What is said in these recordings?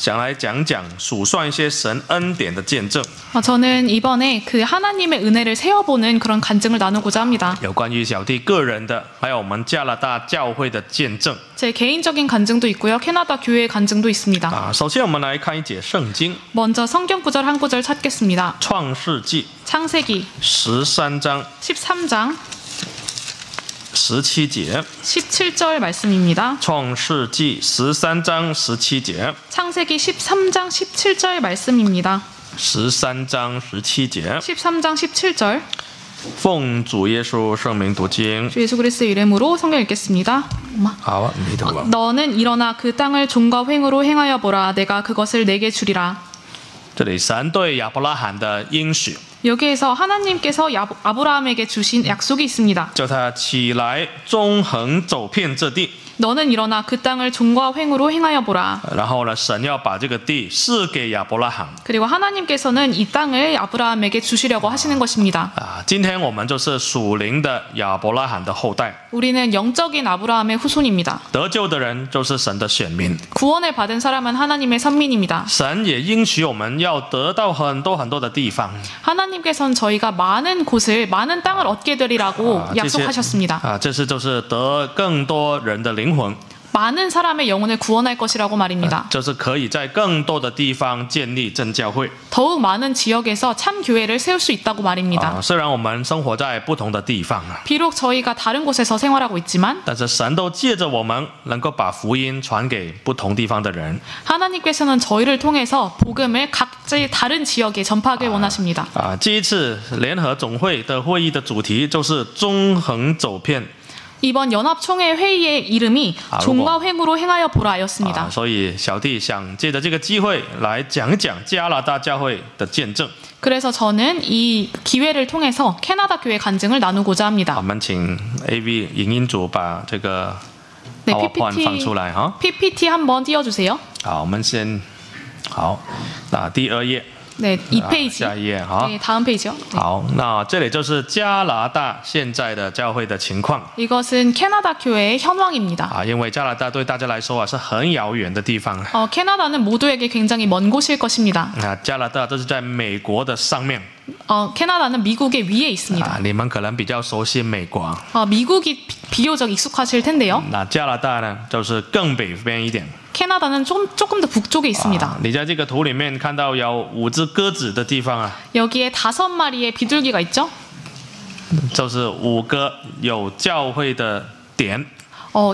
想来讲讲数算一些神恩典的见证。 저는 이번에 그 하나님의 은혜를 세어보는 그런 간증을 나누고자 합니다. 有关于小弟个人的，还有我们加拿大教会的见证。 제 개인적인 간증도 있고요. 캐나다 교회의 간증도 있습니다. 首先我们来看一节圣经。 먼저 성경 구절 한 구절 찾겠습니다. 创世纪 창세기 13장 13장 17节。 17절 말씀입니다. 创世纪13章17节。 창세기 13장 17절 말씀입니다. 13장17节。 13장 17절. 奉主耶稣圣名读经。 주 예수 그리스도의 이름으로 성경 읽겠습니다. 好啊，你读吧。 너는 일어나 그 땅을 종과 횡으로 행하여 보라. 내가 그것을 내게 주리라. 这里神对亚伯拉罕的应许， 여기에서 하나님께서 아브라함에게 주신 약속이 있습니다. 叫他起来，纵横走遍这地。 너는 일어나 그 땅을 종과 횡으로 행하여 보라. 然后呢，神要把这个地赐给亚伯拉罕。 그리고 하나님께서는 이 땅을 아브라함에게 주시려고 하시는 것입니다. 今天我们就是属灵的亚伯拉罕的后代。 우리는 영적인 아브라함의 후손입니다. 得救的人就是神的选民。 구원을 받은 사람은 하나님의 선민입니다. 神也应许我们要得到很多很多的地方。 하나님께서는 저희가 많은 곳을 많은 땅을 얻게 되리라고 약속하셨습니다. 这是就是得更多人的灵魂。 많은 사람의 영혼을 구원할 것이라고 말입니다. 就是可以在更多的地方建立真教会。 더욱 많은 지역에서 참 교회를 세울 수 있다고 말입니다. 虽然我们生活在不同的地方， 비록 저희가 다른 곳에서 생활하고 있지만 但是神都借着我们能够把福音传给不同地方的人。 하나님께서는 저희를 통해서 복음을 각지 다른 지역에 전파하길 원하십니다. 这一次联合总会的会议的主题就是纵横走遍。 이번 연합총회 회의의 이름이 종과 횡으로 행하여 보라였습니다. 所以小弟想借着这个机会来讲讲加拿大教会的见证。 그래서 저는 이 기회를 통해서 캐나다 교회 간증을 나누고자 합니다. 我们请 AV 影音组把这个 네, PowerPoint 放出来哈。 PPT 한번 띄워주세요. 好，我们先好，那第2页。 네, 2페이지. 下一页哈。 네, 다음 페이지요. 네. 好，那这里就是加拿大现在的教会的情况。 이것은 캐나다 교회의 현황입니다. 因为加拿大对大家来说是很遥远的地方。 캐나다는 모두에게 굉장히 먼 곳일 것입니다. 加拿大这是在美国的上面。 캐나다는 미국의 위에 있습니다. 你们可能比较熟悉美国。 미국이 비교적 익숙하실 텐데요. 那加拿大呢，就是更北边一点。 캐나다는 조금 더 북쪽에 있습니다. 你在这个图里面看到有5只鸽子的地方啊， 여기에 5마리의 비둘기가 있죠. 就是5个有教会的点。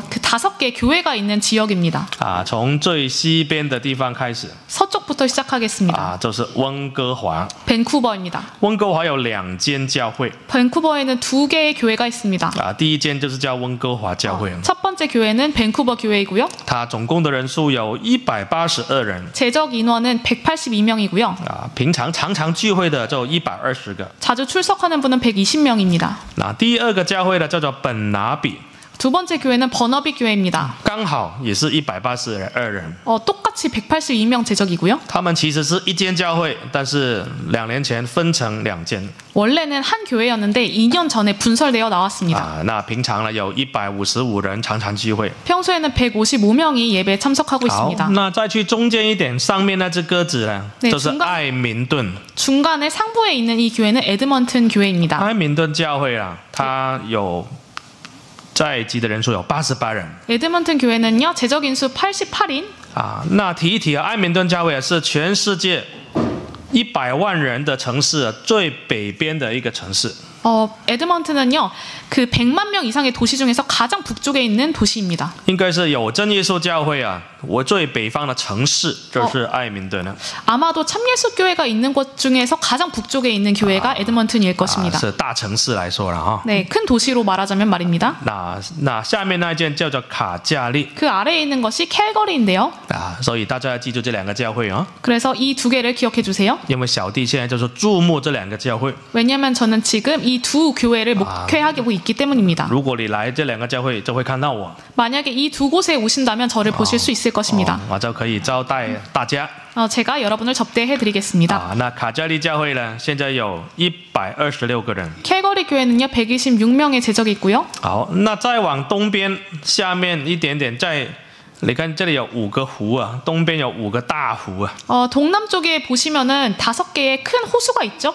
그 5개 교회가 있는 지역입니다. 从最西边的地方开始。 서쪽부터 시작하겠습니다. 就是温哥华。 밴쿠버입니다. 温哥华有2间教会。 밴쿠버에는 2개의 교회가 있습니다. 第一间就是叫温哥华教会。 첫 번째 교회는 밴쿠버 교회이고요. 它总共的人数有182人。 재적 인원은 182명이고요. 平常常聚会的就120个。 자주 출석하는 분은 120명입니다. 第2个教会呢叫做本拿比。 두 번째 교회는 버너비 교회입니다. 刚好也是182人。 똑같이 182명 재적이고요. 他们其实是一间教会，但是2年前分成2间。 원래는 한 교회였는데 2년 전에 분설되어 나왔습니다. 那平常呢有155人常常聚会。 평소에는 155명이 예배에 참석하고 있습니다. 那再去中间一点，上面那只鸽子呢， 네, 就是爱民顿。 중간에 상부에 있는 이 교회는 에드먼튼 교회입니다. 爱民顿教会啊，它有 在籍的人数有88人。 에드먼튼 교회는요, 재적 인수 88인. 那提一提爱民顿教会是全世界100万人的城市最北边的一个城市。 에드먼튼은요, 그 100만 명 이상의 도시 중에서 가장 북쪽에 있는 도시입니다. 应该是有真耶稣教会啊，我最北方的城市就是爱民顿了。 아마도 참예수 교회가 있는 곳 중에서 가장 북쪽에 있는 교회가 에드먼튼일 것입니다. 是大城市来说了哈。 네, 큰 도시로 말하자면 말입니다. 那下面那一件叫做卡加利。 그 아래에 있는 것이 캘거리인데요. 所以大家要记住这2个教会啊。 그래서 이 2개를 기억해 주세요. 因为小弟现在就是注目这2个教会。 왜냐하면 저는 지금 이 2 교회를 목회하고 있기 때문입니다. 如果你来这2个教会，就会看到我。 만약에 이 2 곳에 오신다면 저를 보실 수 있을 것입니다. 我就可以招待大家。 제가 여러분을 접대해 드리겠습니다. 那卡加利教会呢，现在有126个人。 캘거리 교회는요, 126명의 재적이 있고요. 好，那再往东边下面一点点，在你看这里有5个湖啊，东边有5个大湖啊， 동남쪽에 보시면은 5개의 큰 호수가 있죠.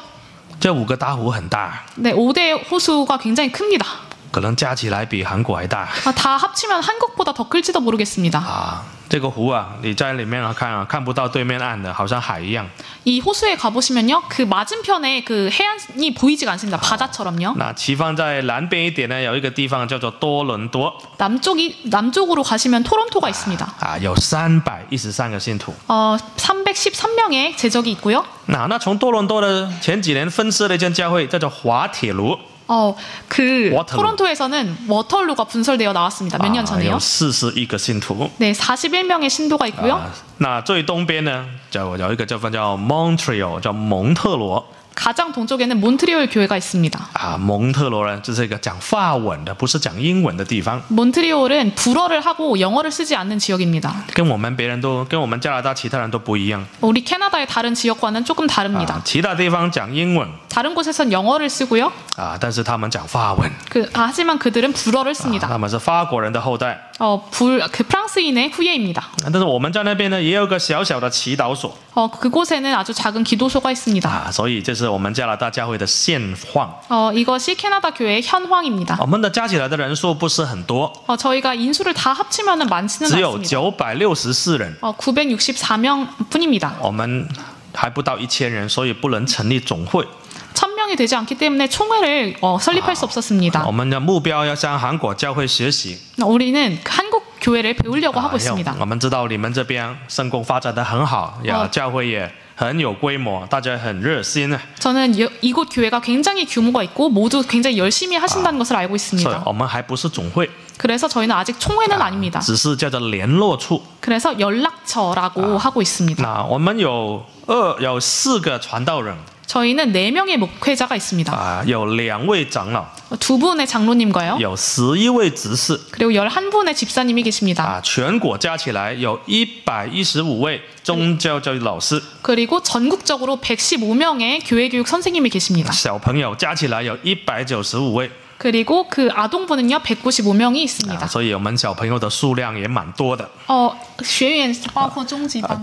这5个大湖很大， 네, 5대 호수가 굉장히 큽니다. 可能加起来比韩国还大 다 합치면 한국보다 더 클지도 모르겠습니다. 啊。这个湖啊，你在里面看不到对面岸的，好像海一样。 이 호수에 가보시면요, 그 맞은편에 그 해안이 보이지가 않습니다. 바다처럼요. 那其放在南边一点呢，有一个地方叫做多伦多 남쪽으로 가시면 토론토가 있습니다. 啊，有313个信徒。 313명의 제적이 있고요. 那从多伦多的前几年分支了一间教会，叫做滑铁卢。 그 워털루. 토론토에서는 워털루가 분설되어 나왔습니다. 몇 년 有 전에요. 41个信徒。 네, 41명의 신도가 있고요. 那最东边呢，有一个地方叫 Montreal， 叫蒙特罗。 가장 동쪽에는 몬트리올 교회가 있습니다. 啊，蒙特罗呢，这是一个讲法文的，不是讲英文的地方。 몬트리올은 불어를 하고 영어를 쓰지 않는 지역입니다. 跟我们加拿大其他人都不一样。 우리 캐나다의 다른 지역과는 조금 다릅니다. 其他地方讲英文 다른 곳에선 영어를 쓰고요. 啊，但是他们讲法文。 하지만 그들은 불어를 씁니다. 他们是法国人的后代。 그 프랑스인의 후예입니다. 但是我们在那边呢，也有个小小的祈祷所。 그곳에는 아주 작은 기도소가 있습니다. 啊，所以这是我们加拿大教会的现况。 이것이 캐나다 교회의 현황입니다. 我们的加起来的人数不是很多， 저희가 인수를 다 합치면은 많지는 只有 않습니다. 964人。 964명 뿐입니다. 我们还不到1000人，所以不能成立总会。 1000명이 되지 않기 때문에 총회를 설립할 수 없었습니다. 我们的目标要向韩国教会学习。 우리는 한국 교회를 배우려고 하고 있습니다. 我们知道你们这边圣工发展得很好，教会也很有规模，大家很热心啊。 저는 이곳 교회가 굉장히 규모가 있고 모두 굉장히 열심히 하신다는 것을 알고 所以 있습니다. 我们还不是总会， 그래서 저희는 아직 총회는 아닙니다. 只是叫做联络处。 그래서 연락처라고 하고 있습니다. 那我们有4个传道人 저희는 4명의 목회자가 있습니다. 啊，有2位长老， 2분의 장로님과요. 有11位执事 그리고 11분의 집사님이 계십니다. 啊，全国加起来有115位宗教教育老师， 그리고 전국적으로 115명의 교회교육 선생님이 계십니다. 小朋友加起来有195位 그리고 그 아동부는요 195명이 啊， 있습니다. 所以我们小朋友的数量也蛮多的。 学员包括中级班吗？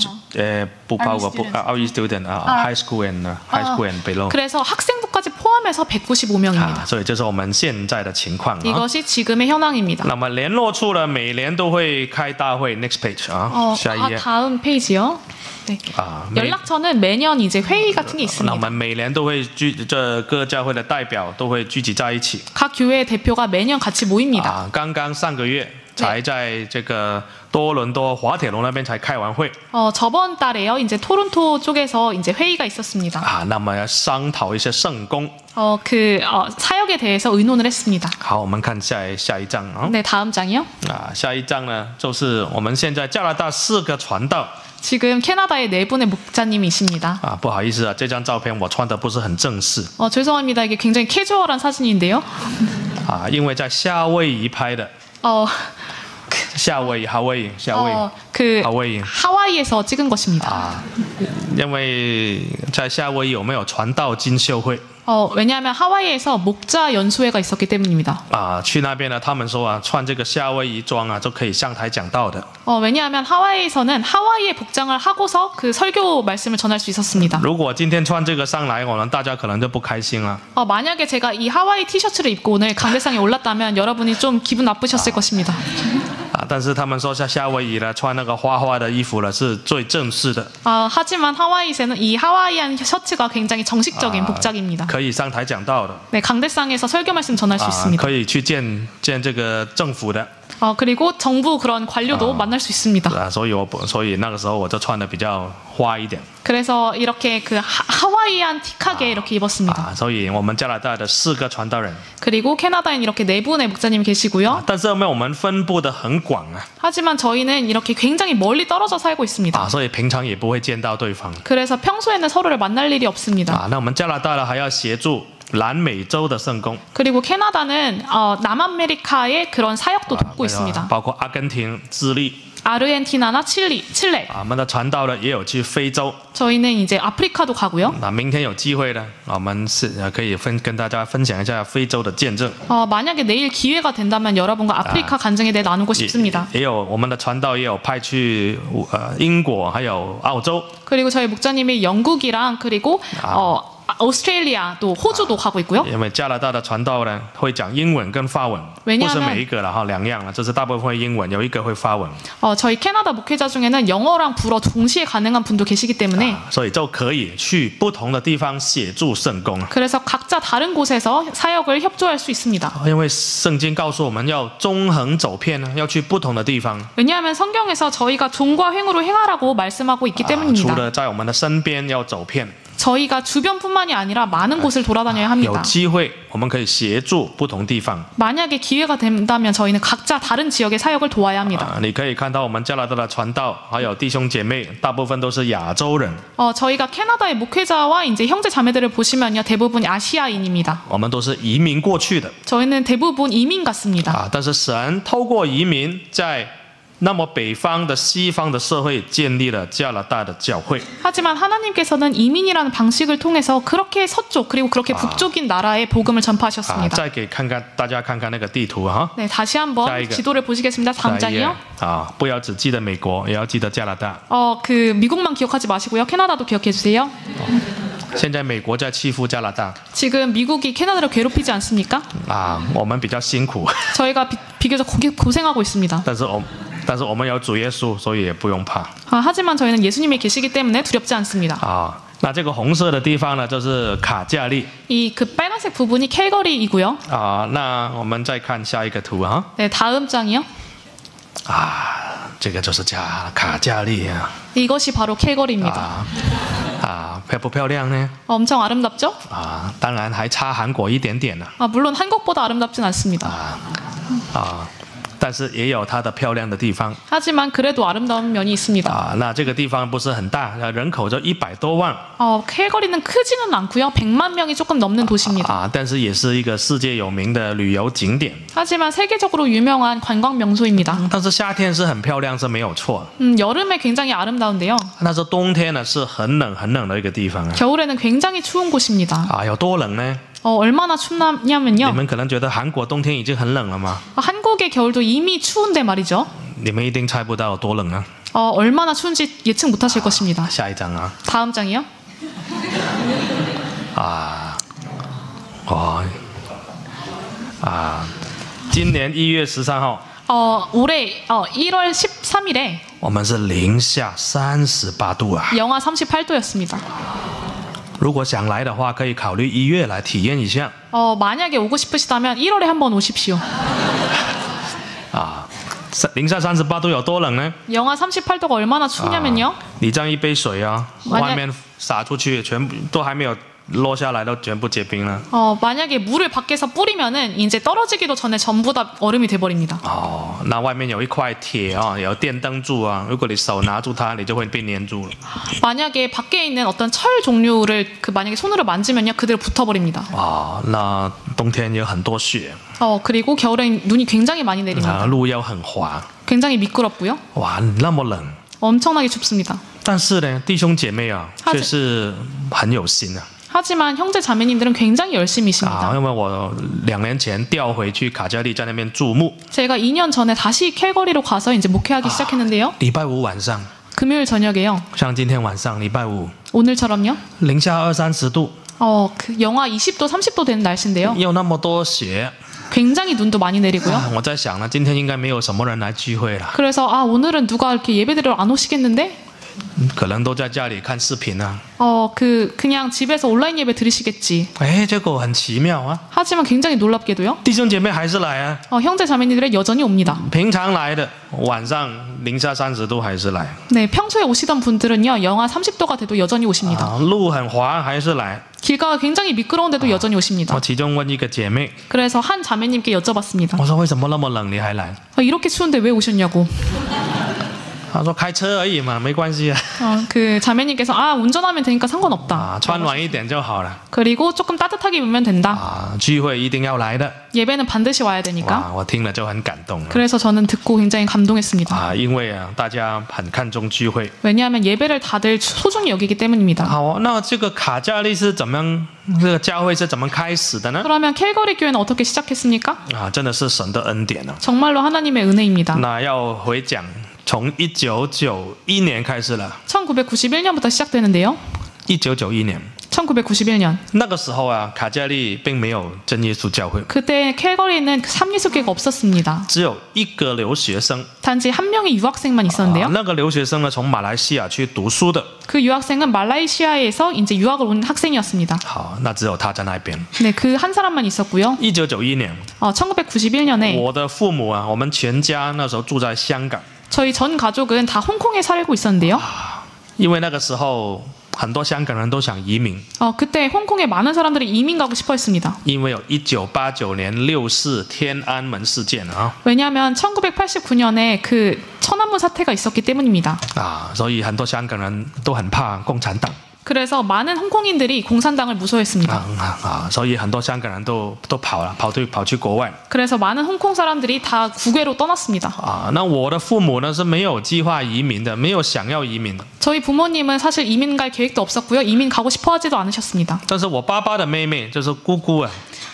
不包括 all student 啊 ，high school and below。 그래서 학생부까지 포함해서 195명입니다. 啊，所以这是我们现在的情况啊。 이것이 지금의 현황입니다. 那么联络处呢，每年都会开大会 ，next page 啊，下一页 다음 페이지요. 네. 啊。 연락처는 매년 이제 회의 같은 게 那我 있습니다. 们每年都会这各教会的代表都会聚集在一起 각 교회의 대표가 매년 같이 모입니다. 啊。刚刚上个月才在这个多伦多滑铁卢那边才开完会 저번 달에요. 이제 토론토 쪽에서 이제 회의가 있었습니다. 啊。那么要商讨一些圣工。 사역에 대해서 의논을 했습니다. 好，我们看下一章啊。 네, 다음 장이요. 啊，下一章呢，就是我们现在加拿大4个传道 지금 캐나다의 4분의 목자님이십니다. 啊。不好意思啊，这张照片我穿的不是很正式 죄송합니다. 이게 굉장히 캐주얼한 사진인데요. 啊，因为在夏威夷拍的。 夏威夷 하와이에서 찍은 것입니다. 啊，因为在夏威夷有没有传道金秀会 왜냐하면 하와이에서 목자 연수회가 있었기 때문입니다. 啊？去那边呢，他们说啊，穿这个夏威夷装啊，就可以上台讲道的。 왜냐하면 하와이에서는 하와이의 복장을 하고서 그 설교 말씀을 전할 수 있었습니다. 如果今天穿这个上来，我们大家可能就不开心了。 만약에 제가 이 하와이 티셔츠를 입고 오늘 강대상에 올랐다면 여러분이 좀 기분 나쁘셨을 것입니다. 啊，但是他们说在夏威夷呢，穿那个花花的衣服呢，是最正式的， 하지만 하와이에는 이 하와이안 셔츠가 굉장히 정식적인 복장입니다. 可以上台讲道的。 네, 강대상에서 설교 말씀 전할 수 있습니다. 可以去见这个政府的。 그리고 정부 그런 관료도 만날 수 있습니다. 啊，所以那个时候我就穿的比较花一点。 그래서 이렇게 그 하와이안 틱하게 이렇게 입었습니다. 啊，所以我们加拿大的4个传道人。 그리고 캐나다엔 이렇게 4분의 목자님이 계시고요. 但是我们分布的很广啊。 하지만 저희는 이렇게 굉장히 멀리 떨어져 살고 있습니다. 啊，所以平常也不会见到对方。 그래서 평소에는 서로를 만날 일이 없습니다. 啊，那我们加拿大呢还要协助南美洲的圣工。 그리고 캐나다는 남아메리카의 그런 사역도 돕고 있습니다. 包括阿根廷、智利。 아르헨티나나 칠레. 我们的传道呢也有去非洲。 저희는 이제 아프리카도 가고요. 那明天有机会呢，我们可以跟大家分享一下非洲的见证。 만약에 내일 기회가 된다면 여러분과 아프리카 간증에 대해 나누고 싶습니다. 也有我们的传道也有派去英国还有澳洲。 그리고 저희 목사님이 영국이랑 그리고 오스트레일리아 또 호주도 가고 있고요. 因为加拿大的传道呢会讲英文跟法文，不是每一个了哈，两样了，这是大部分会英文，有一个会法文。 저희 캐나다 목회자 중에는 영어랑 불어 동시에 가능한 분도 계시기 때문에 所以就可以去不同的地方协助圣工。 그래서 각자 다른 곳에서 사역을 협조할 수 있습니다. 因为圣经告诉我们要纵横走遍呢，要去不同的地方。 왜냐하면 성경에서 저희가 종과 행으로 행하라고 말씀하고 있기 除 때문입니다. 了在我们的身边要走遍， 저희가 주변뿐만이 아니라 많은 곳을 돌아다녀야 有 합니다. 机会我们可以协助不同地方。 만약에 기회가 된다면 저희는 각자 다른 지역의 사역을 도와야 합니다. 你可以看到我们加拿大的传道还有弟兄姐妹，大部分都是亚洲人， 저희가 캐나다의 목회자와 이제 형제 자매들을 보시면요, 대부분 아시아인입니다. 我们都是移民过去的 저희는 대부분 이민 같습니다. 但是神透过移民在那么北方的西方的社会建立了加拿大的教会。 하지만 하나님께서는 이민이라는 방식을 통해서 그렇게 서쪽 그리고 그렇게 북쪽인 나라에 복음을 전파하셨습니다. 再给大家看看那个地图哈。 네, 다시 한번 지도를 보시겠습니다. 다음 장이요. 不要只记得美国，也要记得加拿大。 그 미국만 기억하지 마시고요. 캐나다도 기억해 주세요. 现在美国在欺负加拿大 지금 미국이 캐나다를 괴롭히지 않습니까? 我们比较辛苦， 저희가 비교적 고생하고 있습니다. 但是我们有主耶稣，所以也不用怕。 하지만 저희는 예수님이 계시기 때문에 두렵지 않습니다. 那这个红色的地方呢，就是卡加利。 그 빨간색 부분이 캘거리이고요. 那我们再看下一个图哈。 네, 다음 장이요. 这个就是卡加利啊。 이것이 바로 캘거리입니다. 漂不漂亮呢？ 엄청 아름답죠? 当然还差韩国一点点呢。 물론 한국보다 아름답진 않습니다. 但是也有它的漂亮的地方。 하지만 그래도 아름다운 면이 있습니다. 那这个地方不是很大，人口就100多万。 캘거리는 크지는 않고요. 100만 명이 조금 넘는 도시입니다. 但是也是一个世界有名的旅游景点。 하지만 세계적으로 유명한 관광 명소입니다. 但是夏天是很漂亮是没有错。 여름에 굉장히 아름다운데요. 但是冬天呢是很冷很冷的一个地方。 겨울에는 굉장히 추운 곳입니다. 有多冷呢？ 얼마나 춥냐면요. 你们可能觉得韩国冬天已经很冷了吗？ 한국의 겨울도 이미 추운데 말이죠. 你们一定猜不到有多冷啊！ 얼마나 추운지 예측 못하실 것입니다. 下一张啊！ 다음 장이요. 今年1月13号。 올해 1월 13일에 我们是零下38度啊！ 영하 38도였습니다. 如果想来的话，可以考虑1月来体验一下。 만약에 오고 싶으시다면 1월에 한번 오십시오. 零下38度有多冷呢？ 영하 38도가 얼마나 춥냐면요. 你这样一杯水啊，外面洒出去，全部都还没有落下来，都全部结冰了。 만약에 물을 밖에서 뿌리면은 이제 떨어지기도 전에 전부 다 얼음이 돼 버립니다. 那外面有一块铁啊，有电灯柱啊，如果你手拿住它，你就会被粘住了。 만약에 밖에 있는 어떤 철 종류를 만약에 손으로 만지면요 그대로 붙어 버립니다. 那冬天有很多雪。 그리고 겨울엔 눈이 굉장히 많이 내립니다. 路又很滑。 굉장히 미끄럽고요. 哇，那么冷。 엄청나게 춥습니다. 但是呢，弟兄姐妹啊，却是很有心啊。 하지만 형제 자매님들은 굉장히 열심히십니다. 因为我2年前调回去卡加利，在那边注牧。 제가 2년 전에 다시 캘거리로 가서 이제 목회하기 시작했는데요. 礼拜五晚上， 금요일 저녁에요. 像今天晚上礼拜五， 오늘처럼요. 零下20-30度， 영하 20도, 30도 되는 날씨인데요. 有那么多雪。 굉장히 눈도 많이 내리고요. 我在想呢，今天应该没有什么人来聚会了。 그래서 오늘은 누가 이렇게 예배드리러 안 오시겠는데? 可能都在家里看视频啊。 그냥 집에서 온라인 예배 들으시겠지. 结果很奇妙啊。 하지만 굉장히 놀랍게도요. 弟兄姐妹还是来啊。 형제 자매님들은 여전히 옵니다. 平常来的晚上零下30度还是来。 네, 평소에 오시던 분들은요. 영하 30도가 돼도 여전히 오십니다. 路很滑还是来。 길가가 굉장히 미끄러운데도 여전히 오십니다. 我其中问一个姐妹， 그래서 한 자매님께 여쭤봤습니다. 我说为什么那么冷你还来？ 이렇게 추운데 왜 오셨냐고. 他说开车而已嘛，没关系啊， 그 자매님께서 운전하면 되니까 상관없다. 穿暖一点就好了。 그리고 조금 따뜻하게 입으면 된다. 聚会一定要来的。 예배는 반드시 와야 되니까. 哇，我听了就很感动了。 그래서 저는 듣고 굉장히 감동했습니다. 因为大家很看重聚会。 왜냐하면 예배를 다들 소중히 여기기 때문입니다. 好，那这个卡加利是怎么样？这个教会是怎么开始的呢？ 그러면 캘거리 교회는 어떻게 시작했습니까? 真的是神的恩典啊。 정말로 하나님의 은혜입니다. 那要回讲，从1991年开始了。 1991년부터 시작되는데요. 1991年。 1991년. 那个时候卡加利并没有真耶稣教会。 그때 캘거리는 삼예수교회가 없었습니다. 只有一个留学生。 단지 한 명의 유학생만 있었는데요. 那个留学生呢，从马来西亚去读书的。 그 유학생은 말라이시아에서 이제 유학을 온 학생이었습니다. 好，那只有他在那边。 네, 그 한 사람만 있었고요. 1991年。 1991년에 我的父母我们全家那时候住在香港。 저희 전 가족은 다 홍콩에 살고 있었는데요. 因为那个时候很多香港人都想移民。 그때 홍콩에 많은 사람들이 이민 가고 싶어 했습니다. 因为有1989年6·4天安门事件 왜냐하면 1989년에 그 천안문 사태가 있었기 때문입니다. 所以很多香港人都很怕共产党。 그래서 많은 홍콩인들이 공산당을 무서워했습니다. 所以很多香港人都跑了，跑去国外。 그래서 많은 홍콩 사람들이 다 국외로 떠났습니다. 那我的父母呢是没有计划移民的，没有想要移民的。 저희 부모님은 사실 이민 갈 계획도 없었고요. 이민 가고 싶어 하지도 않으셨습니다. 但是我爸爸的妹妹就是姑姑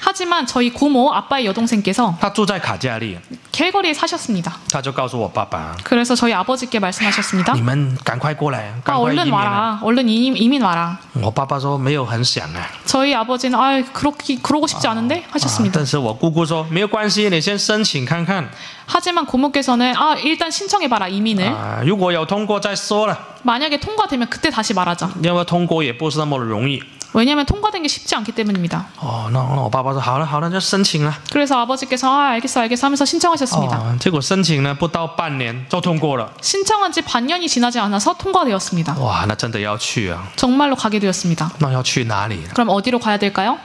하지만 저희 고모 아빠의 여동생께서 她住在卡加利， 캘거리에 사셨습니다. 她就告诉我爸爸， 그래서 저희 아버지께 말씀하셨습니다. 你们赶快过来，赶快移 얼른 民啊。 와라. 얼른 이민 와라. 我爸爸说没有很想 저희 아버지는 그러고 싶지 않은데 하셨습니다. 但是我姑姑说没有关系，你先申请看看。 하지만 고모께서는 일단 신청해봐라 이민을. 如果有通过再说了。 만약에 통과되면 그때 다시 말하자. 因为通过也不是那么容易。 왜냐하면 통과된 게 쉽지 않기 때문입니다. 那我爸爸说好了，就申请了。 그래서 아버지께서 알겠어 하면서 신청하셨습니다. 结果申请呢不到半年就通过了。 신청한 지 반년이 지나지 않아서 통과되었습니다. 哇，那真的要去啊。 정말로 가게 되었습니다. 那要去哪里？ 그럼 어디로 가야 될까요?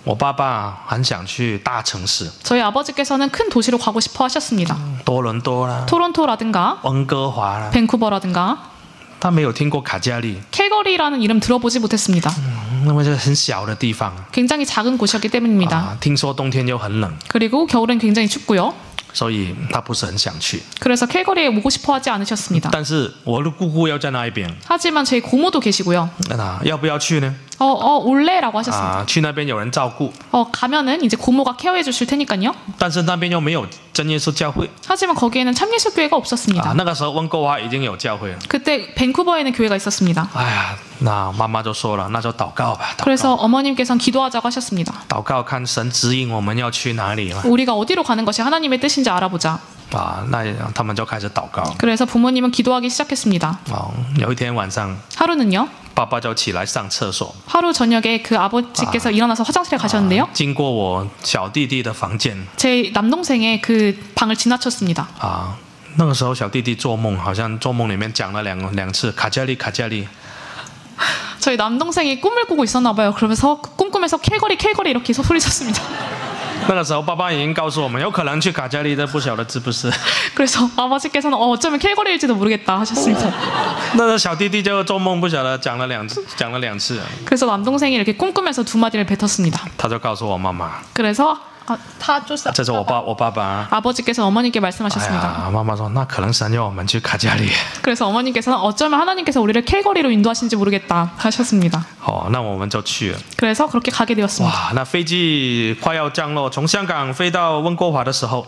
我爸爸很想去大城市。 저희 아버지께서는 큰 도시로 가고 싶어 하셨습니다. 多伦多啦， 토론토라든가 温哥华啦。 밴쿠버라든가 他没有听过卡加利， 캘거리라는 이름 들어보지 못했습니다. 因为这个很小的地方。 굉장히 작은 곳이었기 때문입니다. 听说冬天又很冷， 그리고 겨울엔 굉장히 춥고요. 所以他不是很想去。 그래서 캘거리에 오고 싶어 하지 않으셨습니다. 但是我的姑姑要在那一边， 하지만 제 고모도 계시고요. 那要不要去呢？ 올래라고 하셨습니다. 去那边有人照顾， 가면은 이제 고모가 케어해 주실 테니까요. 但是那边又没有真耶稣教会。 하지만 거기에는 참예수 교회가 없었습니다. 那个时候温哥华已经有教会了。 그때 밴쿠버에는 교회가 있었습니다. 那妈妈就说了，那就祷告吧。 그래서 어머님께서는 기도하자고 하셨습니다. 祷告看神指引我们要去哪里嘛。 우리가 어디로 가는 것이 하나님의 뜻인지 알아보자. 那他们就开始祷告。 그래서 부모님은 기도하기 시작했습니다. 有一天晚上， 하루는요. 爸爸就起来上厕所。 하루 저녁에 그 아버지께서 일어나서 화장실에 가셨는데요. 经过我小弟弟的房间。 제 남동생의 그 방을 지나쳤습니다. 那个时候小弟弟做梦，好像做梦里面讲了两次卡加利卡加利。 저희 남동생이 꿈을 꾸고 있었나 봐요. 그러면서 꿈꾸면서 캘거리 이렇게 소리쳤습니다. 那个时候爸爸已经告诉我们，有可能去卡加利的，不晓得是不是。 그래서 아버지께서는 어쩌면 캘거리일지도 모르겠다 하셨습니다. 那小弟弟就做梦，不晓得讲了两次。 그래서 남동생이 이렇게 꿈꾸면서 두 마디를 뱉었습니다. 他就告诉我妈妈。 그래서 다 쫓아. 这是我爸爸。 아버지께서 어머니께 말씀하셨습니다. 妈妈说，那可能神要我们去卡加利。 그래서 어머니께서는 어쩌면 하나님께서 우리를 캘거리로 인도하신지 모르겠다 하셨습니다. 那我们就去了。 그래서 그렇게 가게 되었습니다. 那飞机快要降落，从香港飞到温哥华的时候，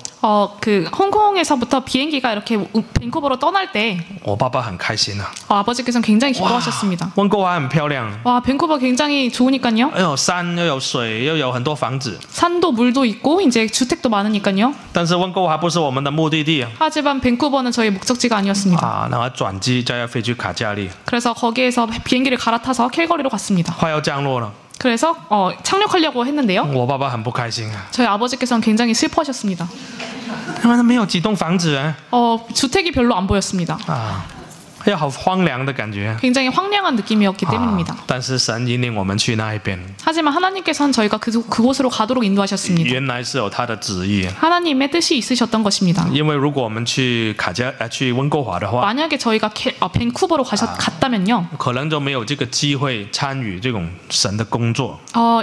그 홍콩에서부터 비행기가 이렇게 밴쿠버로 떠날 때 我爸爸很开心啊。 아버지께서는 굉장히 기뻐하셨습니다. 温哥华很漂亮。 와, 밴쿠버 굉장히 좋으니까요. 又有山，又有水，又有很多房子。 산도 물도 있고 이제 주택도 많으니까요. 但是温哥华不是我们的目的地。 하지만 밴쿠버는 저희 목적지가 아니었습니다. 那转机再要飞去卡加利。 그래서 거기에서 비행기를 갈아타서 캘거리로 갔습니다. 快要降落了。 그래서 착륙하려고 했는데요. 我爸爸很不开心啊。 저희 아버지께서는 굉장히 슬퍼하셨습니다. 他们没有几栋房子啊。 주택이 별로 안 보였습니다. 哎呀，好荒凉的感觉。 굉장히 황량한 느낌이었기 때문입니다. 但是神引领我们去那一边， 하지만 하나님께서는 저희가 그곳으로 가도록 인도하셨습니다. 原来是有他的旨意。 하나님의 뜻이 있으셨던 것입니다. 因为如果我们去去温哥华的话， 만약에 저희가 밴쿠버로 갔다면요, 可能就没有这个机会参与这种神的工作，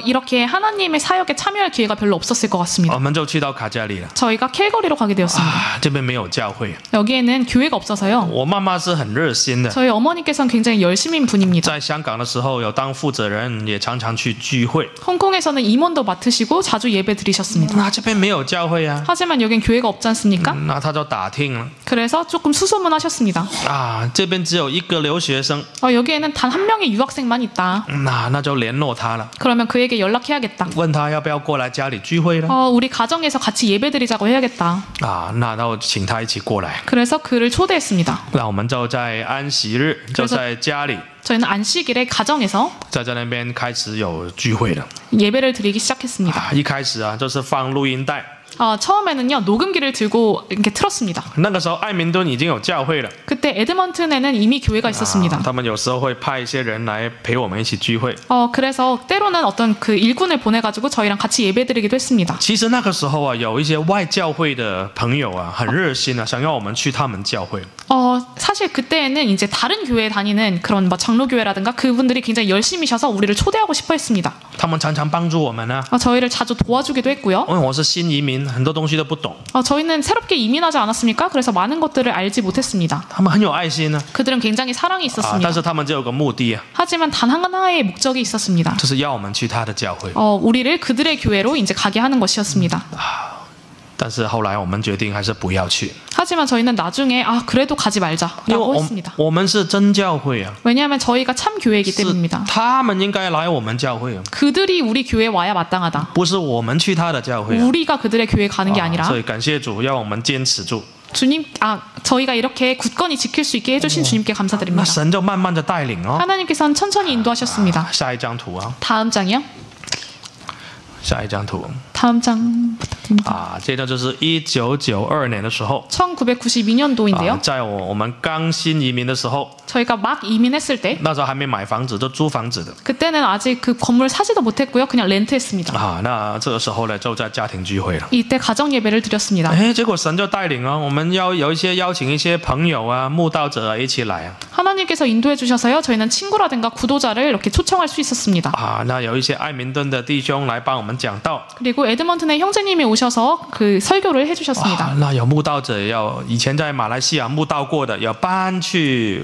이렇게 하나님의 사역에 참여할 기회가 별로 없었을 것 我 같습니다. 们就去到卡加里了。 저희가 캘거리로 가게 되었습니다. 这边没有教会， 여기에는 교회가 없어서요. 我妈妈是很热心的。 저희 어머니께서는 굉장히 열심인 분입니다. 在香港的时候有当负责人，也常常去聚会。 홍콩에서는 임원도 맡으시고 자주 예배 드리셨습니다. 那这边没有教会啊， 하지만 여긴 교회가 없지 않습니까? 那他就打听了 그래서 조금 수소문하셨습니다. 啊，这边只有一个留学生， 여기에는 단 한 명의 유학생만 있다. 那就联络他了， 그러면 그에게 연락해야겠다. 问他要不要过来家里聚会呢？ 우리 가정에서 같이 예배 드리자고 해야겠다. 啊，那就请他一起过来。 그래서 그를 초대했습니다. 那我们就在安息日，就在家里， 저희는 안식일에 가정에서 在那边开始有聚会了。 예배를 드리기 시작했습니다. 啊，一开始啊，就是放录音带。 처음에는요, 녹음기를 들고 이렇게 틀었습니다. 那个时候，爱民顿已经有教会了。 그때 에드먼튼에는 이미 교회가 있었습니다. 他们有时候会派一些人来陪我们一起聚会。 그래서 때로는 어떤 그 일꾼을 보내가지고 저희랑 같이 예배드리기도 했습니다. 其实那个时候啊，有一些外教会的朋友啊，很热心啊，想要我们去他们教会。 사실 그때에는 이제 다른 교회에 다니는 그런 뭐 장로교회라든가 그분들이 굉장히 열심히셔서 우리를 초대하고 싶어 했습니다. 他们常常帮助我们啊。 저희를 자주 도와주기도 했고요. 因为我是新移民，很多东西都不懂。 저희는 새롭게 이민하지 않았습니까? 그래서 많은 것들을 알지 못했습니다. 他们很有爱心呢。 그들은 굉장히 사랑이 啊， 있었습니다. 但是他们只有个目的啊， 하지만 단 하나의 목적이 있었습니다. 就是要我们去他的教会。 우리를 그들의 교회로 이제 가게 하는 것이었습니다. 但是后来我们决定还是不要去， 하지만 저희는 나중에 그래도 가지 因为 말자라고 했습니다. 我们是真教会啊， 왜냐하면 저희가 참 교회이기 是 때문입니다. 他们应该来我们教会啊， 그들이 우리 교회에 와야 마땅하다. 不是我们去他的教会啊。 우리가 그들의 교회에 가는 게 啊 아니라 所以感谢主，要我们坚持住。 주님, 저희가 이렇게 굳건히 지킬 수 있게 해주신 주님께 那 감사드립니다. 神就慢慢的带领哦。 하나님께서는 천천히 인도하셨습니다. 下一张图啊， 다음 장이요. 下一张图 다음 장 부탁드립니다. 啊，这个就是1992年的时候， 1992년도인데요. 在我们刚新移民的时候， 저희가 막 이민했을 때 那时候还没买房子，就租房子的 그때는 아직 그 건물을 사지도 못했고요. 그냥 렌트했습니다. 啊。那这个时候呢，就在家庭聚会了。 이때 가정 예배를 드렸습니다. 哎，结果神就带领哦，我们要有一些邀请一些朋友啊、慕道者啊一起来啊。 하나님께서 인도해 주셔서요. 저희는 친구라든가 구도자를 이렇게 초청할 수 있었습니다. 啊，那有一些爱民顿的弟兄来帮我们讲道。 그리고 에드먼튼의 형제님이 오셔서 그 설교를 해주셨습니다. 那有慕道者要以前在马来西亚慕道过的，要搬去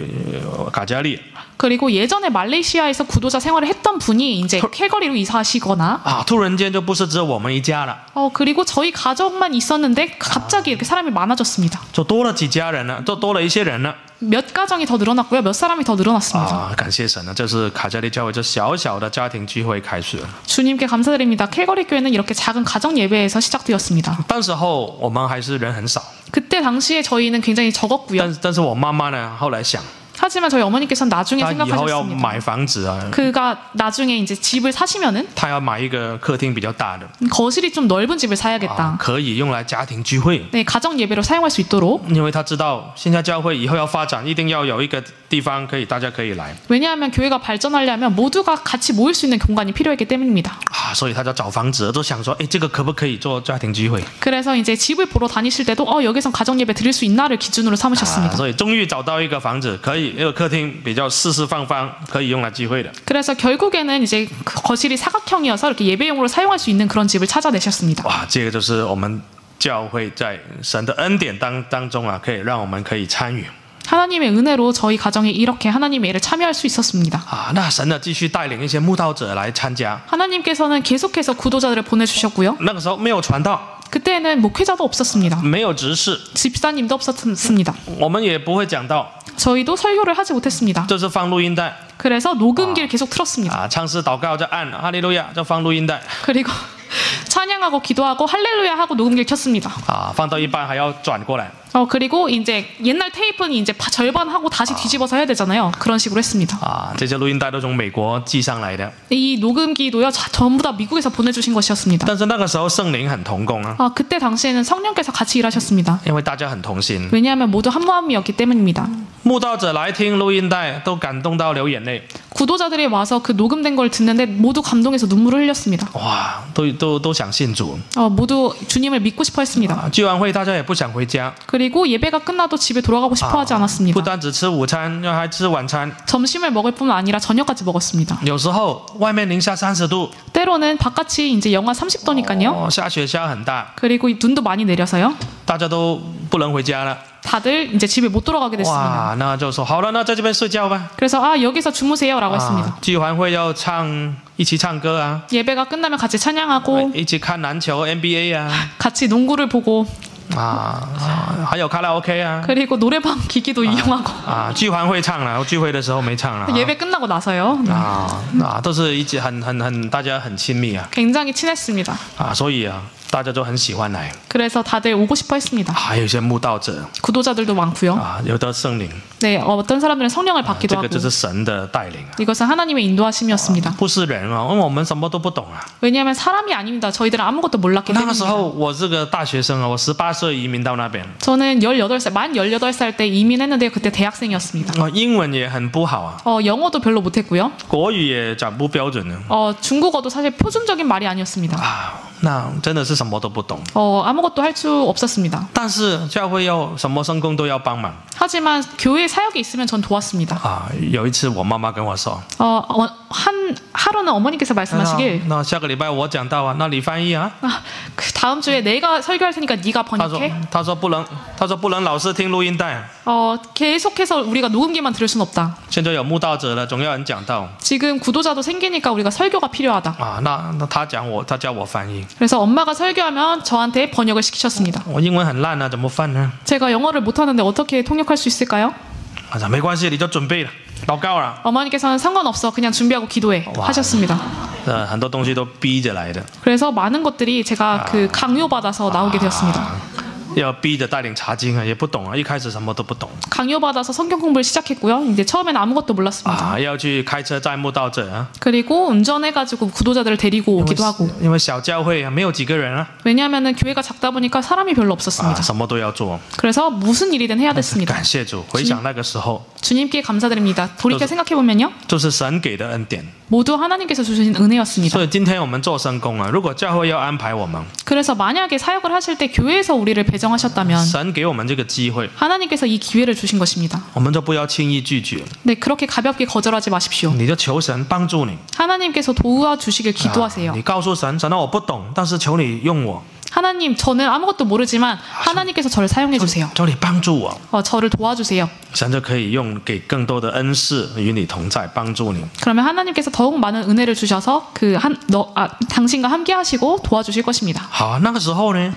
卡加利。 그리고 예전에 말레이시아에서 구도자 생활을 했던 분이 이제 캘거리로 이사하시거나 啊，突然间就不是只有我们一家了， 그리고 저희 가족만 있었는데 갑자기 이렇게 사람이 많아졌습니다. 就多了几家人了，就多了一些人了。 몇 가정이 더 늘어났고요. 몇 사람이 더 늘어났습니다. 啊，感谢神啊，这是卡加利教会这小小的家庭聚会开始了。 주님께 감사드립니다. 캘거리 교회는 이렇게 작은 가정 예배에서 시작되었습니다. 当时候我们还是人很少， 그때 당시에 저희는 굉장히 적었고요. 但是我妈妈呢，后来想， 하지만 저희 어머니께서는 나중에 她以后要 생각하셨습니다. 买房子啊， 그가 나중에 이제 집을 사시면은 她要买一个客厅比较大的， 거실이 좀 넓은 집을 啊 사야겠다. 可以用来家庭聚会。 네, 가정 예배로 사용할 수 있도록. 因为他知道现在教会以后要发展，一定要有一个地方可以大家可以来 왜냐하면 교회가 발전하려면 모두가 같이 모일 수 있는 공간이 필요했기 때문입니다. 啊，所以他就找房子，就想说，哎，这个可不可以做家庭聚会？ 그래서 이제 집을 보러 다니실 때도 여기선 가정 예배 드릴 수 있나를 기준으로 啊， 삼으셨습니다. 所以终于找到一个房子，可以一个客厅比较四四方方，可以用来聚会的。 그래서 결국에는 이제 거실이 사각형이어서 이렇게 예배용으로 사용할 수 있는 그런 집을 찾아내셨습니다. 哇，这个就是我们教会在神的恩典当中啊，可以让我们可以参与 하나님의 은혜로 저희 가정이 이렇게 하나님의 일을 참여할 수 있었습니다. 啊。那神呢，继续带领一些慕道者来参加。 하나님께서는 계속해서 구도자들을 보내주셨고요. 那个时候没有传道， 그때는 목회자도 없었습니다. 没有执事， 집사님도 없었습니다. 我们也不会讲道， 저희도 설교를 하지 못했습니다. 就是放录音带 그래서 녹음기를 계속 틀었습니다. 啊，唱诗祷告就按哈利路亚，就放录音带 그리고 찬양하고 기도하고 할렐루야 하고 녹음기를 켰습니다. 啊，放到一半还要转过来。 그리고 이제 옛날 테이프는 이제 절반 하고 다시 뒤집어서 해야 되잖아요. 그런 식으로 했습니다. 啊，这些录音带都从美国寄上来的。 이 녹음기도요, 전부 다 미국에서 보내주신 것이었습니다. 但是那个时候圣灵很同工啊， 그때 당시에는 성령께서 같이 일하셨습니다. 因为大家很同心， 왜냐하면 모두 한 마음이었기 때문입니다. 慕道者来听录音带都感动到流眼泪。 구도자들이 와서 그 녹음된 걸 듣는데 모두 감동해서 눈물을 흘렸습니다. 哇，都想信主。 모두 주님을 믿고 싶어 했습니다. 啊，聚完会大家也不想回家， 그리고 예배가 끝나도 집에 돌아가고 싶어 하지 不 않았습니다. 单只吃午餐，要还吃晚餐。 점심을 먹을 뿐 아니라 저녁까지 먹었습니다. 有时候外面零下30度， 때로는 바깥이 이제 영하 30도니까요. 下雪下很大， 그리고 눈도 많이 내려서요. 大家都不能回家了。 다들 이제 집에 못 돌아가게 됐습니다. 哇，那就说好了，那在这边睡觉吧。 그래서 여기서 주무세요라고 했습니다. 啊，聚完会要一起唱歌啊， 예배가 끝나면 같이 찬양하고 一起看篮球 NBA 啊， 같이 농구를 보고 还有卡拉 OK 啊， 그리고 노래방 기기도 이용하고 聚完会唱了，聚会的时候没唱了。 예배 끝나고 나서요. 都是一起大家很亲密啊， 굉장히 친했습니다. 所以啊，大家都很喜欢来。 그래서 다들 오고 싶어 했습니다. 还有一些慕道者 구도자들도 많고요. 有的圣灵， 네, 어떤 사람들은 성령을 这 받기도 个 하고 就是神的带领啊， 이것은 하나님의 인도하심이었습니다. 不是人啊，因为我们什么都不懂啊。 왜냐하면 사람이 아닙니다. 저희들은 아무것도 몰랐기 那个时 때문입니다. 候我是个大学生啊，我18岁移民到那边， 저는 18살, 만 18살 때 이민했는데 그때 대학생이었습니다. 英文也很不好啊， 영어도 별로 못했고요. 国语也讲不标准呢。 중국어도 사실 표준적인 말이 아니었습니다. 那真的是什么都不懂。 아무것도 할 수 없었습니다. 但是教会要什么圣工都要帮忙 하지만 교회 사역이 있으면 전 도왔습니다. 有一次我妈妈跟我说， 하루는 어머니께서 말씀하시길 那下个礼拜我讲到啊，那你翻译啊。 그 다음 주에 내가 설교할 테니까 네가 他说 번역해. 他说不能老是听录音带， 계속해서 우리가 녹음기만 들을 순 없다. 现在有慕道者了，总要人讲道 지금 구도자도 생기니까 우리가 설교가 필요하다. 那他叫我翻译， 그래서 엄마가 설교하면 저한테 번역을 시키셨습니다. 我英文很烂啊，怎么翻呢？ 제가 영어를 못하는데 어떻게 통역할 수 있을까요? 他说没关系，你就准备了，祷告了。 어머니께서는 상관없어. 그냥 준비하고 기도해. 와. 하셨습니다. 很多东西都逼着来的， 그래서 많은 것들이 제가 그 강요받아서 나오게 되었습니다. 要逼着带领查经啊，也不懂啊，一开始什么都不懂 강요받아서 성경 공부를 시작했고요. 이제 처음에는 아무것도 몰랐습니다. 要去开车载慕道者啊， 그리고 운전해가지고 구도자들을 데리고 오기도 하고. 因为小教会啊，没有几个人啊， 왜냐하면 교회가 작다 보니까 사람이 별로 없었습니다. 什么都要做。 그래서 무슨 일이든 해야 됐습니다. 感谢主，回想那个时候， 주님께 감사드립니다. 돌이켜 생각해보면요. 就是神给的恩典。 모두 하나님께서 주신 은혜였습니다. 所以今天我们做圣工啊，如果教会要安排我们， 그래서 만약에 사역을 하실 때 교회에서 우리를 배정하셨다면 神给我们这个机会， 하나님께서 이 기회를 주신 것입니다. 我们就不要轻易拒绝， 네, 그렇게 가볍게 거절하지 마십시오. 你就求神帮助你。 하나님께서 도와주시길 기도하세요. 你告诉神，神啊，我不懂，但是求你用我， 하나님, 저는 아무것도 모르지만 하나님께서 저를 사용해 주세요. 求你帮助我， 저를 도와주세요. 神就可以用给更多的恩赐与你同在，帮助你。 그러면 하나님께서 더욱 많은 은혜를 주셔서 당신과 함께 하시고 도와주실 것입니다. 好，那个时候呢，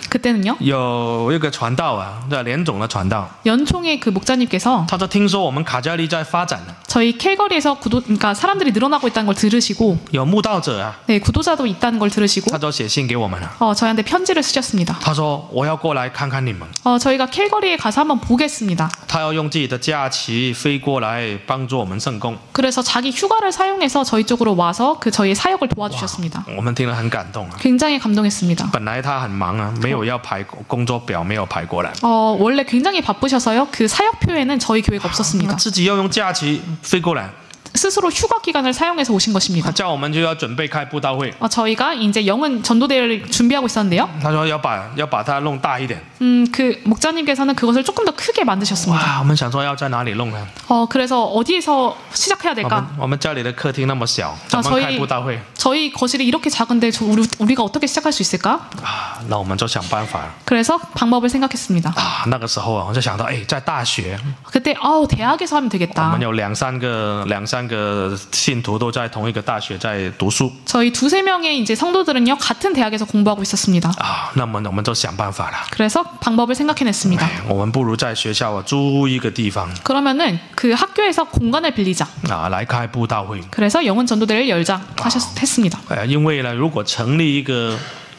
그때는요. 有一个传道啊，叫连总的传道， 연총의 그 목사님께서 他说听说我们卡加利在发展了， 저희 캘거리에서 그러니까 사람들이 늘어나고 있다는 걸 들으시고 有慕道者啊， 네, 구도자도 있다는 걸 들으시고 他就写信给我们了。 저희한테 편지를 쓰셨습니다. 他说我要过来看看你们， 저희가 캘거리에 가서 한번 보겠습니다. 他要用自己的假期飞过来帮助我们圣工。 그래서 자기 휴가를 사용해서 저희 쪽으로 와서 저희의 사역을 도와주셨습니다. 我们听了很感动啊。 굉장히 감동했습니다. 本来他很忙啊，没有要排工作表，没有排过来。 원래 굉장히 바쁘셔서요. 그 사역표에는 저희 교회가 없었습니다. 自己要用假期飞过来， 스스로 휴가 기간을 사용해서 오신 것입니다. 叫我们就要准备开布道会。 저희가 이제 영은 전도대회를 준비하고 있었는데요. 他说要把它弄大一点。 그 목자님께서는 그것을 조금 더 크게 만드셨습니다. 哇，我们想说要在哪里弄呢？ 그래서 어디에서 시작해야 될까? 我们家里的客厅那么小，怎么开布道会？ 저희 거실이 이렇게 작은데 우리가 어떻게 시작할 수 있을까? 那我们就想办法。 그래서 방법을 생각했습니다. 那个时候啊，我就想到，在大学， 그때 대학에서 하면 我 되겠다. 们有两三个信徒都在同一个大学在读书。 저희 2-3명의 이제 성도들은요 같은 대학에서 공부하고 있었습니다. 那么我们就想办法了。 그래서 방법을 생각해냈습니다. 我们不如在学校租一个地方 그러면은 그 학교에서 공간을 빌리자. 来开布道会。 그래서 영혼 전도대를 열자 했습니다. 因为呢，如果成立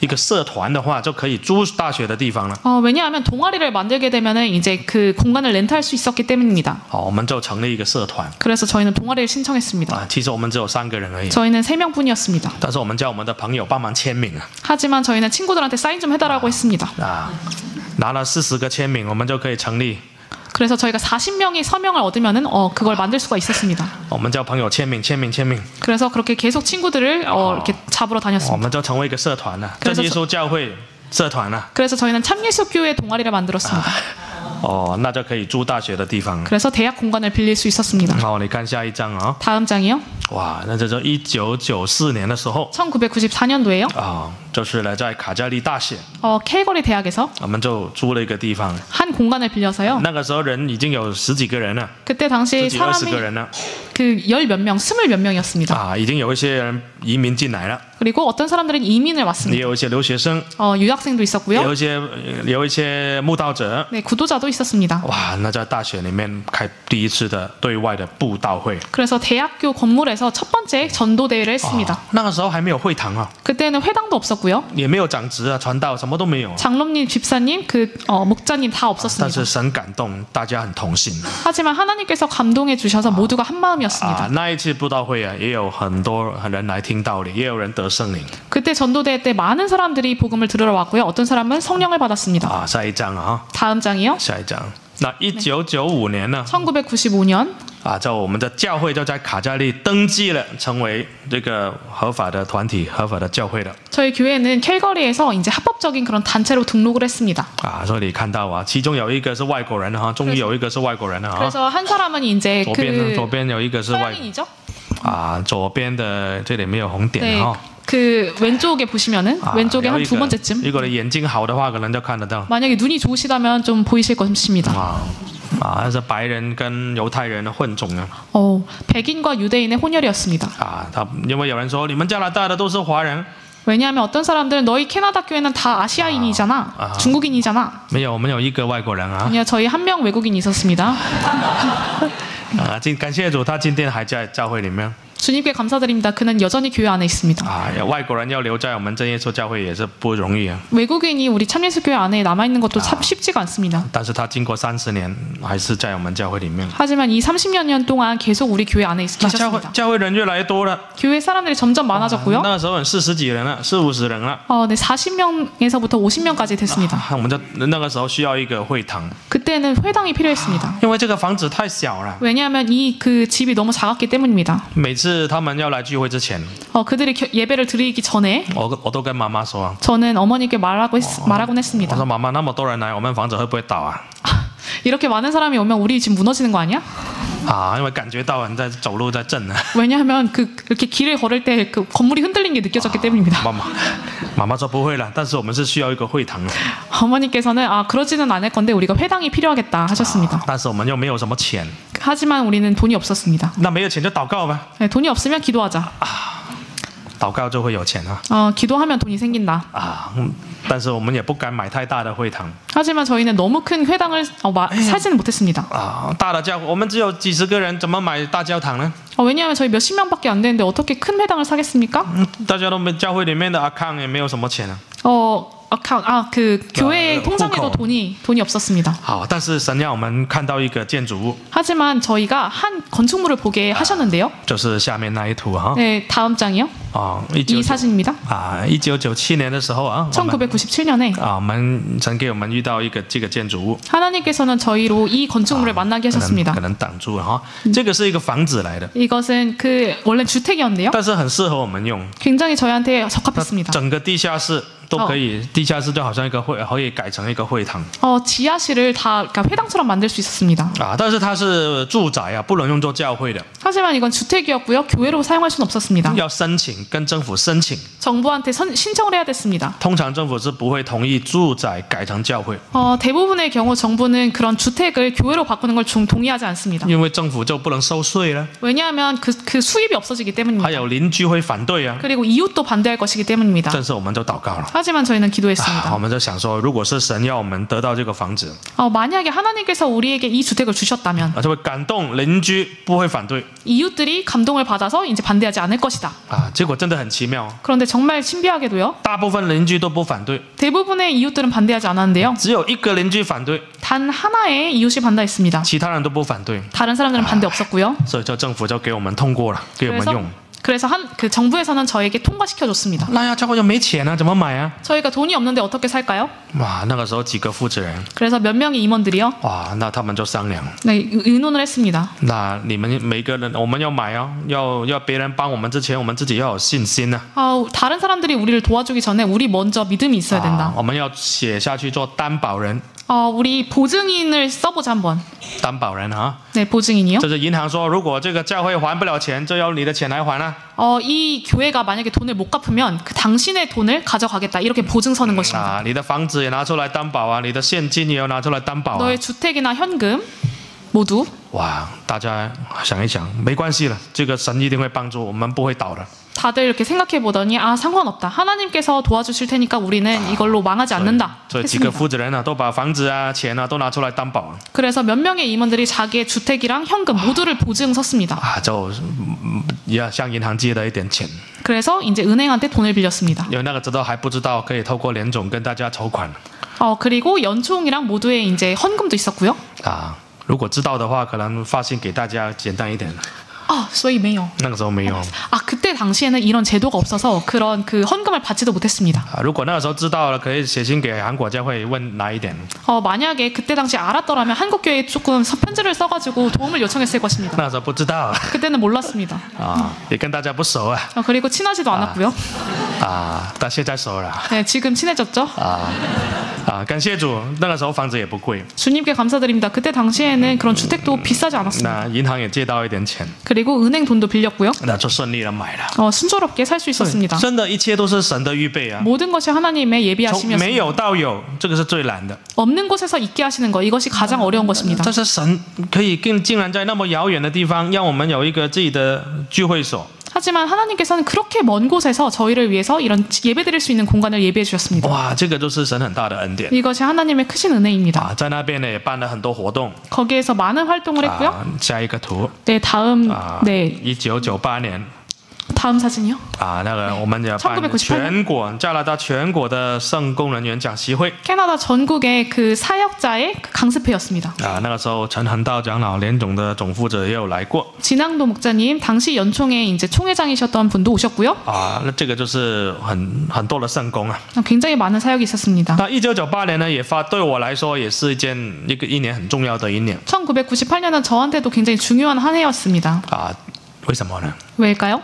一一个社团的话，就可以租大学的地方了。 왜냐하면 동아리를 만들게 되면은 이제 그 공간을 렌트할 수 있었기 때문입니다. 好，我们就成立一个社团。 그래서 저희는 동아리를 신청했습니다. 啊，其实我们只有3个人而已。 저희는 3명뿐이었습니다. 但是我们叫我们的朋友帮忙签名啊。 하지만 저희는 친구들한테 사인 좀 해달라고 했습니다. 啊，拿了40个签名，我们就可以成立。 그래서 저희가 40명의 서명을 얻으면은 그걸 만들 수가 있었습니다. 我们叫朋友签名，签名，签名。 그래서 그렇게 계속 친구들을 이렇게 잡으러 我 다녔습니다. 们就成为一个社团了， 그래서 真耶稣教会社团了。 그래서 저희는 참예수교회 동아리를 만들었습니다. 哦，那就可以租大学的地方。 그래서 대학 공간을 빌릴 수 있었습니다. 好，你看下一张啊。 다음 장이요. 哇，那这就1994年的时候 1994년도에요. 啊，就是呢在卡加利大学， 캘거리 대학에서 我们就租了一个地方。 한 공간을 빌려서요. 那个时候人已经有10几个人了， 그때 당시 10几20个 사람이 人了 그 10몇 명, 20 몇 명이었습니다. 啊，已经有一些人移民进来了， 그리고 어떤 사람들은 이민을 也 왔습니다. 有一些留学生， 유학생도 있었고요. 有一些慕道者。 네, 구도자도 있었습니다. 哇，那在大学里面开第一次的对外的布道会。 그래서 대학교 건물에서 첫 번째 전도 대회를 했습니다. 那个时候还没有会堂啊， 그때는 회당도 없었고요. 也没有长职啊，传道什么都没有。 장로님, 집사님, 목자님 다 但 없었습니다. 是神感动，大家很同心 하지만 하나님께서 감동해 주셔서 모두가 한 啊 마음이었습니다. 。那一次布道会啊，也有很多人来听道理，也有人得圣灵 그때 전도대회 때 많은 사람들이 복음을 들으러 왔고요. 어떤 사람은 성령을 받았습니다. 啊。下一章啊， 다음 장이요. 下一章。那1995年呢？ 1995년 啊，就我们的教会就在卡加利登记了，成为这个合法的团体、合法的教会了。 저희 교회는 캘거리에서 이제 합법적인 그런 단체로 등록을 했습니다. 啊，所以你看到啊，其中有一个是外国人哈，终于有一个是外国人了啊。 그래서 한 사람은 이제 左边有一个是外 서양인이죠. 啊，左边的这里没有红点 네, 哈。 그 왼쪽에 보시면은 啊 왼쪽에 有 한 一 두 个 번째쯤 如果你眼睛好的话，可能就看得到 만약에 눈이 좋으시다면 좀 보이실 것입니다. 啊啊，那是白人跟犹太人的混种啊 백인과 유대인의 혼혈이었습니다. 啊，因为有人说你们加拿大的都是华人， 왜냐하면 어떤 사람들은 너희 캐나다 교회는 다 아시아인이잖아, 중국인이잖아. 没有，我们有一个外国人啊 아니요, 저희 한 명 외국인이 있었습니다. 啊，感谢主，他今天还在教会里面 주님께 감사드립니다. 그는 여전히 교회 안에 있습니다. 啊。外国人要留在我们真耶稣教会也是不容易啊， 외국인이 우리 참예수 교회 안에 남아 있는 것도 참 쉽지가 않습니다. 但是他经过30年还是在我们教会里面。 하지만 이 30여 년 동안 계속 우리 교회 안에 那教会 계셨습니다. 教会人越来越多了， 교회 사람들이 점점 많아졌고요. 那时候很40几人了，40-50人了。 네, 40명에서부터 50명까지 됐습니다. 我们那个时候需要一个会堂， 그때는 회당이 필요했습니다. 因为这个房子太小了。 왜냐하면 그 집이 너무 작았기 때문입니다. 每次他们要来聚会之前， 그들이 예배를 드리기 전에 我都跟妈妈说， 저는 어머니께 말하곤 我 했습니다. 说妈妈那么多人来，我们房子会不会倒啊？ 이렇게 많은 사람이 오면 우리 집 무너지는 거 아니야? 啊，因为感觉到你在走路在震呢。 왜냐하면 이렇게 길을 걸을 때 그 건물이 흔들린 게 느껴졌기 때문입니다. 妈妈说不会了，但是我们是需要一个会堂， 어머니께서는 그러지는 않을 건데 우리가 회당이 필요하겠다 하셨습니다. 但是我们又没有什么钱， 하지만 우리는 돈이 없었습니다. 那没有钱就祷告吧， 네, 돈이 없으면 기도하자. 祷告就会有钱啊。 기도하면 돈이 생긴다. 但是我们也不敢买太大的会堂 하지만 저희는 너무 큰 회당을 사지는 못했습니다. 啊，大的教我们只有几十个人，怎么买大教堂呢？ 왜냐하면 저희 몇십 명밖에 안 되는데 어떻게 큰 회당을 사겠습니까? 大家都没教会里面的account也没有什么钱啊。 그 교회 통장에도 돈이 없었습니다. 好，但是神让我们看到一个建筑物， 하지만 저희가 한 건축물을 보게 하셨는데요. 就是下面那一图哈。 네, 다음 장이요. 啊， 이 사진입니다. 1997年的时候啊， 1997년에 我们神给我们遇到这个建筑物， 하나님께서는 저희로 이 건축물을 만나게 하셨습니다. 可能挡住了哈。这个是一个房子来的， 이것은 원래 주택이었는데요. 但是很适合我们用。 굉장히 저희한테 적합했습니다. 整个地下室都可以，地下室就好像一个可以改成一个会堂 지하실을 다 그러니까 회당처럼 만들 수 있었습니다. 啊。但是它是住宅啊，不能用作教会的， 하지만 이건 주택이었고요. 교회로 사용할 수는 없었습니다. 要申请跟政府申请。 정부한테 신청을 해야 됐습니다. 通常政府是不会同意住宅改成教会， 대부분의 경우 정부는 그런 주택을 교회로 바꾸는 걸 동의하지 않습니다. 因为政府就不能收税了， 왜냐하면 그 수입이 없어지기 还 때문입니다. 有邻居会反对啊。 그리고 이웃도 반대할 것이기 때문입니다. 但是我们就祷告了， 하지만 저희는 我 기도했습니다. 们就想说，如果是神要我们得到这个房子， 만약에 하나님께서 우리에게 이 주택을 주셨다면 就会感动邻居，不会反对 이웃들이 감동을 받아서 이제 반대하지 않을 것이다. 结果真的很奇妙， 그런데 정말 신비하게도요. 大部分邻居都不反对， 대부분의 이웃들은 반대하지 않았는데요. 只有一个邻居反对， 단 하나의 이웃이 반대했습니다. 其他人都不反对， 다른 사람들은 반대 없었고요. 所以就政府就给我们通过了，给我们用。 그래서 그 정부에서는 저에게 통과시켜 줬습니다. 那呀，教会又没钱啊，怎么买啊？ 저희가 돈이 없는데 어떻게 살까요? 哇，那个时候几个负责人， 그래서 몇 명의 임원들이요. 哇，那他们就商量， 네, 의논을 했습니다. 那你们每个人，我们要买哦，要别人帮我们之前，我们自己要有信心呢、 다른 사람들이 우리를 도와주기 전에 우리 먼저 믿음이 있어야 된다. 我们要写下去做担保人， 우리 보증인을 써보자 한번. 担保人啊， 네, 보증인이요. 就是银行说，如果这个教会还不了钱，就要你的钱来还啊。 이 교회가 만약에 돈을 못 갚으면 그 당신의 돈을 가져가겠다. 이렇게 보증 서는 것입니다. 你的房子也拿出来担保啊，你的现金也要拿出来担保啊。 너의 주택이나 현금 모두. 哇，大家想一想，没关系了，这个神一定会帮助我们，不会倒的。 다들 이렇게 생각해 보더니 상관없다. 하나님께서 도와주실 테니까 우리는 이걸로 망하지 않는다. 所以几个 했습니다. 负责人啊，都把房子啊、钱啊都拿出来担保。 그래서 몇 명의 임원들이 자기의 주택이랑 현금 모두를 보증 섰습니다. 就也向银行借了一点钱， 그래서 이제 은행한테 돈을 빌렸습니다. 因为那个时候还不知道可以透过联总跟大家筹款 그리고 연총이랑 모두의 이제 헌금도 있었고요. 如果知道的话，可能发信给大家简单一点。 所以没有. 那个时候没有。 그때 당시에는 이런 제도가 없어서 그런 그 헌금을 받지도 못했습니다. 如果那个时候知道了，可以写信给韩国教会问哪一点。 만약에 그때 당시 알았더라면 한국 교회에 조금 편지를 써가지고 도움을 요청했을 것입니다. 那个时候不知道 그때는 몰랐습니다. 也跟大家不熟啊。 그리고 친하지도 않았고요. 但现在熟了。 네, 지금 친해졌죠. 感谢主，那个时候房子也不贵， 주님께 감사드립니다. 그때 당시에는 그런 주택도 비싸지 않았습니다. 那银行也借到一点钱， 그리고 은행 돈도 빌렸고요. 那就顺利的买了。 순조롭게 살 수 있었습니다. 真的，一切都是神的预备啊。 모든 것이 하나님의 从 예비하심이었습니다. 没有到有，这个是最难的。 없는 곳에서 있게 하시는 거 이것이 가장 어려운 것입니다. 但是神可以竟然在那么遥远的地方，让我们有一个自己的聚会所。 하지만 하나님께서는 그렇게 먼 곳에서 저희를 위해서 이런 예배드릴 수 있는 공간을 예배해 주셨습니다. 哇，这个就是神很大的恩典。 이것이 하나님의 크신 은혜입니다. 在那边呢也办了很多活动。 거기에서 많은 활동을 했고요. 下一个图。 네, 다음 네, 1998年。 다음 사진이요. 那个我们也办全国加拿大全国的圣工人员讲习会。 캐나다 전국의 그 사역자의 강습회였습니다. 那个时候陈恒道长老联总的总负责也有来过。 진항도 목사님 당시 연총의 이제 총회장이셨던 분도 오셨고요. 那这个就是很多的圣工啊。 굉장히 많은 사역이 있었습니다. 那1998年呢也对我来说也是一年很重要的一年。 1998년은 저한테도 굉장히 중요한 한 해였습니다. 为什么呢？ 왜일까요?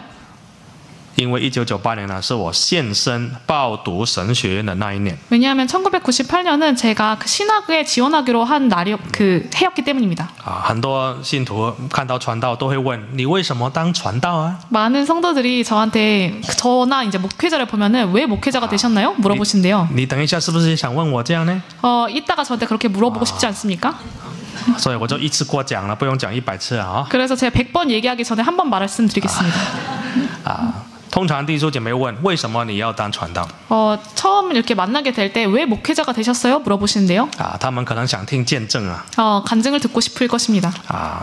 因为1998年呢是我献身报读神学院的那一年。 왜냐하면 1998년은 제가 그 신학에 지원하기로 한 날이 그 해였기 때문입니다. 很多信徒看到传道都会问你为什么当传道啊？ 많은 성도들이 저한테 저나 이제 목회자를 보면은 왜 목회자가 되셨나요? 물어보신대요. 你等一下是不是想问我这样呢？ 이따가 저한테 그렇게 물어보고 싶지 않습니까? 所以我就一次过讲了，不用讲100次啊。 그래서 제가 100번 얘기하기 전에 한 번 말씀드리겠습니다. 通常弟兄姐妹问为什么你要当传道？ 처음 이렇게 만나게 될 때 왜 목회자가 되셨어요? 물어보시는데요. 他们可能想听见证啊。 간증을 듣고 싶을 것입니다.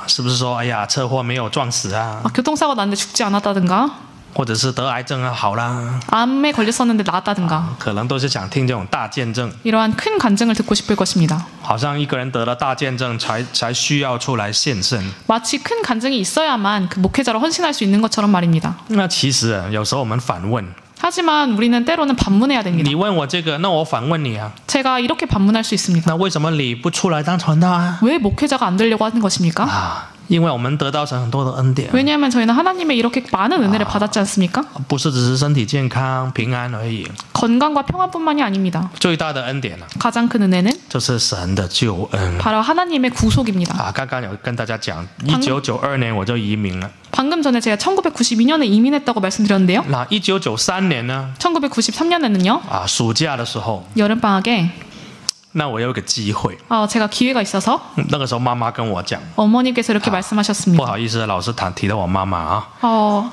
是不是说哎呀车祸没有撞死啊？ 교통사고 났는데 죽지 않았다든가. 或者是得癌症啊好啦。 암에 걸렸었는데 나았다든가. 可能都是想听这种大见证。 이러한 큰 간증을 듣고 싶을 것입니다. 好像一个人得了大见证才需要出来献身。 마치 큰 간증이 있어야만 그 목회자로 헌신할 수 있는 것처럼 말입니다. 那其实有时候我们反问。 하지만 우리는 때로는 반문해야 됩니다. 你问我这个，那我反问你啊。 제가 이렇게 반문할 수 있습니다. 那为什么你不出来当传道啊？ 왜 목회자가 안 되려고 하는 것입니까? 因为我们得到神很多的恩典。 왜냐하면 저희는 하나님의 이렇게 많은 은혜를 받았지 않습니까? 不是只是身体健康平安而已。 건강과 평안뿐만이 아닙니다. 最大的恩典呢， 가장 큰 은혜는 就是神的救恩。 바로 하나님의 구속입니다. 刚刚有跟大家讲，1992年我就移民了。 방금 전에 제가 1992년에 이민했다고 말씀드렸는데요. 那1993年呢？ 1993년에는요. 暑假的时候， 여름 방학에 那我有一个机会。 제가 기회가 있어서 那个时候妈妈跟我讲， 어머니께서 이렇게 말씀하셨습니다. 不好意思，老师提到我妈妈啊。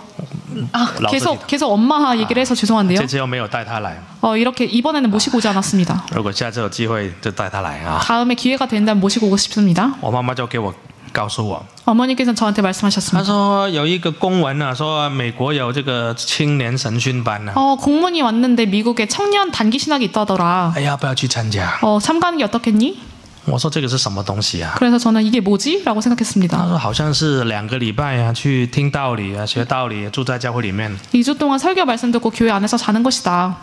老这里 계속 엄마 얘기를 해서 죄송한데요. 这次又没有带他来， 이렇게 이번에는 모시고 오지 않았습니다. 如果下次有机会就带他来啊。 다음에 기회가 된다면 모시고 오고 싶습니다. 我妈妈就给我告诉我， 어머니께서는 저한테 她 말씀하셨습니다. 说有一个公文啊，说美国有这个青年神训班呢、 공문이 왔는데 미국에 청년 단기 신학이 있다더라. 哎，要不要去参加？ 참가하는 게 어떻겠니? 我说这个是什么东西啊？ 그래서 저는 이게 뭐지? 라고 他 생각했습니다. 说好像是2个礼拜啊，去听道理啊，学道理，住在教会里面。 2주 동안 설교 말씀 듣고 교회 안에서 자는 것이다.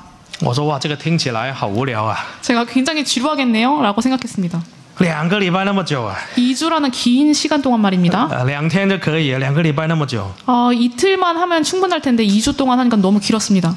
我说哇，这个听起来好无聊啊， 제가 굉장히 지루하겠네요. 라고 생각했습니다. 2个礼拜那么久啊， 2주라는 긴 시간 동안 말입니다. 2天就可以，2个礼拜那么久。 이틀만 하면 충분할 텐데 2주 동안 하는 건 너무 길었습니다.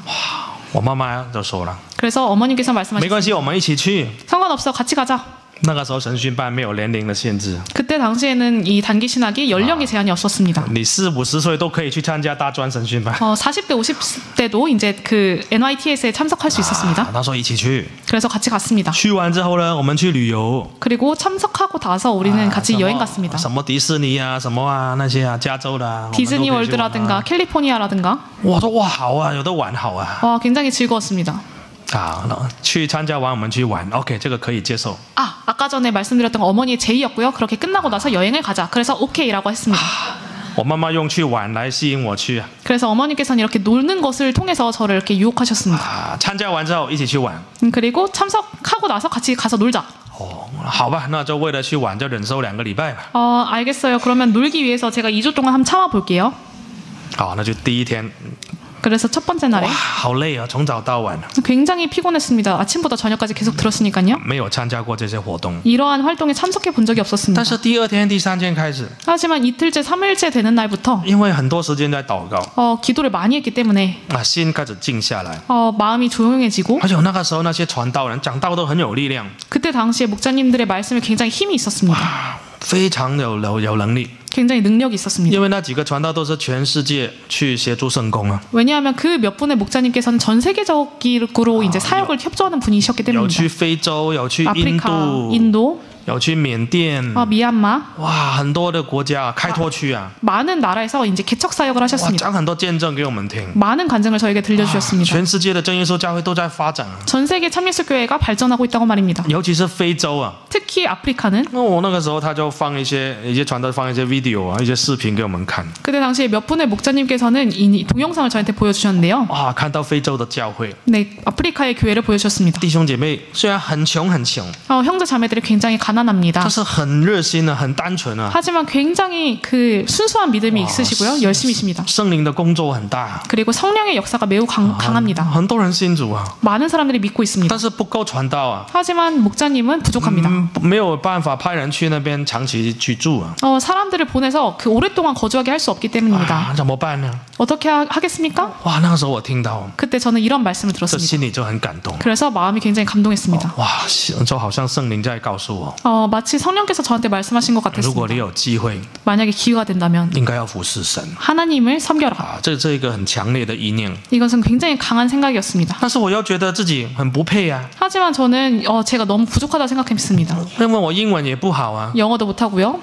我妈妈就说了， 그래서 어머님께서 没 말씀하셨습니다. 关系，我们一起去。 상관없어. 같이 가자. 那个时候神训班没有年龄的限制， 그때 당시에는 이 단기 신학이 연령의 제한이 없었습니다. 你40、50岁都可以去参加大专神训班。 40대, 50대도 이제 그 NYTS에 참석할 수 있었습니다. 他说一起去， 그래서 같이 갔습니다. 去完之后呢，我们去旅游， 그리고 참석하고 나서 우리는 같이 여행 갔습니다. 什么迪士尼啊，什么啊那些啊，加州的啊， 디즈니 我们都可以去玩啊 월드라든가 캘리포니아라든가 我说哇好啊，有的玩好啊。 굉장히 즐거웠습니다. 好，那去参加完我们去玩 ，OK， 这个可以接受。 아까 전에 말씀드렸던 건 어머니의 제의였고요. 그렇게 끝나고 나서 여행을 가자. 그래서 오케이라고 했습니다. 我妈妈用去玩来吸引我去啊。 그래서 어머니께서는 이렇게 노는 것을 통해서 저를 이렇게 유혹하셨습니다. 参加完之后一起去玩。 그리고 참석하고 나서 같이 가서 놀자. 好吧，那就为了去玩就忍受2个礼拜吧。 알겠어요. 그러면 놀기 위해서 제가 2주 동안 한번 참아 볼게요. 好，那就第一天， 그래서 첫 번째 哇， 날에 好累啊，从早到晚， 굉장히 피곤했습니다. 아침부터 저녁까지 계속 들었으니까요. 没有参加过这些活动。 이러한 활동에 참석해 본 적이 없었습니다. 但是第2天、第3天开始， 하지만 이틀째, 3일째 되는 날부터 因为很多时间在祷告， 기도를 많이 했기 때문에 心开始静下来。 마음이 조용해지고 而且那个时候那些传道人讲道都很有力量， 그때 당시에 목자님들의 말씀에 굉장히 힘이 있었습니다. 非常有能力。 굉장히 능력이 있었습니다. 因为那几个传道都是全世界去协助圣工啊， 왜냐하면 그 몇 분의 목자님께서는 전 세계적으로 이제 사역을 협조하는 분이셨기 有 때문입니다. 去非洲，有去印 아프리카, 度， 인도, 有去缅甸， 미얀마 哇，很多的国家开拓区啊， 많은 나라에서 이제 개척 사역을 哇， 하셨습니다. 讲很多见证给我们听。 많은 간증을 저에게 들려주셨습니다. 全世界的真耶稣教会都在发展啊， 전 세계 참예수 교회가 발전하고 있다고 말입니다. 尤其是非洲啊。 특히 아프리카는 那我那个时候他就放一些传道放一些 video 啊，一些视频给我们看。 그때 당시에 몇 분의 목자님께서는 이 동영상을 저한테 보여주셨는데요. 哇，看到非洲的教会， 네, 아프리카의 교회를 보여주셨습니다. 弟兄姐妹虽然很穷很穷， 형제 자매들이 굉장히 가난합니다. 但是很热心啊，很单纯啊， 하지만 굉장히 그 순수한 믿음이 있으시고요. 열심이십니다. 圣灵的工作很大， 그리고 성령의 역사가 매우 강합니다. 很多人信主啊， 많은 사람들이 믿고 있습니다. 但是不够传道啊， 하지만 목자님은 부족합니다. 没有办法派人去那边长期去住啊， 사람들을 보내서 그 오랫동안 거주하게 할 수 없기 때문입니다. 怎么办呢？ 어떻게 하겠습니까? 哇，那个时候我听到， 그때 저는 이런 말씀을 这 들었습니다. 心里就很感动。 그래서 마음이 굉장히 감동했습니다. 哇，就好像圣灵在告诉我， 마치 성령께서 저한테 말씀하신 것 如果你 같았습니다. 有机会， 만약에 기회가 된다면 应该要服侍神 하나님을 섬겨라. 啊，这一个很强烈的意念。 이것은 굉장히 강한 생각이었습니다. 但是我又觉得自己很不配啊， 하지만 저는 제가 너무 부족하다고 생각했습니다. 因为我英文也不好啊， 영어도 못하고요.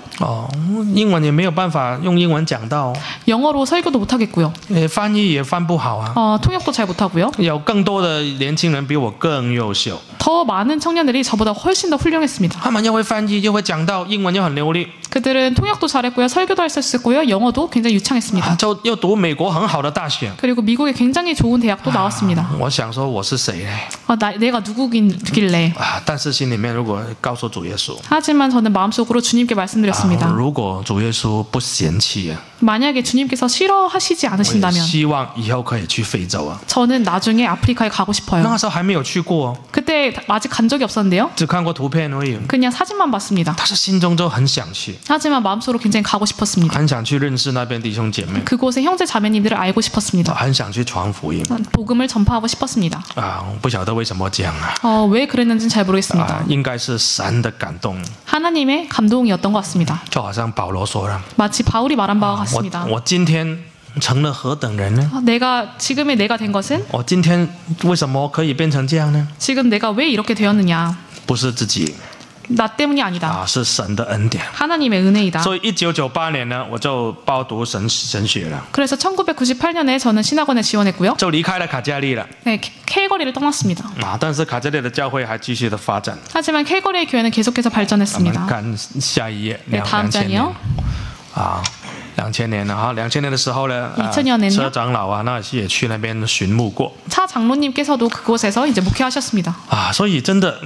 英文也没有办法用英文讲道， 영어로 설교도 못하겠고요. 翻译也翻不好啊。 통역도 잘 못하고요. 有更多的年轻人比我更优秀， 더 많은 청년들이 저보다 훨씬 더 훌륭했습니다. 他们又会翻译，又会讲道，英文又很流利， 그들은 통역도 잘했고요. 설교도 할 수 있었고요. 영어도 굉장히 유창했습니다. 就又读美国很好的大学。 그리고 미국에 굉장히 좋은 대학도 나왔습니다. 我想说我是谁呢？ 내가 누구길래. 但是心里面如果告诉主耶稣， 하지만 저는 마음속으로 주님께 말씀드렸습니다. 如果主耶稣不嫌弃， 만약에 주님께서 싫어하시지 我也 않으신다면 希望以后可以去非洲啊。 저는 나중에 아프리카에 가고 那 싶어요. 个时候还没有去过， 그때 아직 간 적이 없었는데요. 只看过图片而已。 그냥 사진만 봤습니다. 但是心中就很想去， 하지만 마음속으로 굉장히 가고 싶었습니다. 很想去认识那边弟兄姐妹， 그곳의 형제 자매님들을 알고 싶었습니다. 很想去传福音 복음을 전파하고 싶었습니다. 啊！我不晓得为什么这样啊。 왜 그랬는지는 잘 모르겠습니다. 应该是神的感动， 하나님의 감동이었던 것 같습니다. 就好像保罗说了， 마치 바울이 말한 바와 같습니다. 我今天成了何等人呢？ 지금의 내가 된 것은 我今天为什么可以变成这样呢？ 지금 내가 왜 이렇게 되었느냐. 不是自己나 때문이 아니다. 啊，是神的恩典。 하나님의 은혜이다. 所以1998年呢，我就报读神学了， 그래서 1998년에 저는 신학원에 지원했고요. 就离开了卡加利了 네, 캘거리를 떠났습니다. 啊。但是卡加利的教会还继续的发展。 하지만 캘거리의 교회는 계속해서 我们 발전했습니다. 看下一页， 네, 다음 2000年 장이요. 啊。2000年了哈，2000年的时候呢， 2000年 车长老啊，那也去那边巡牧过 차 장로님께서도 그곳에서 이제 목회하셨습니다. 啊。所以真的，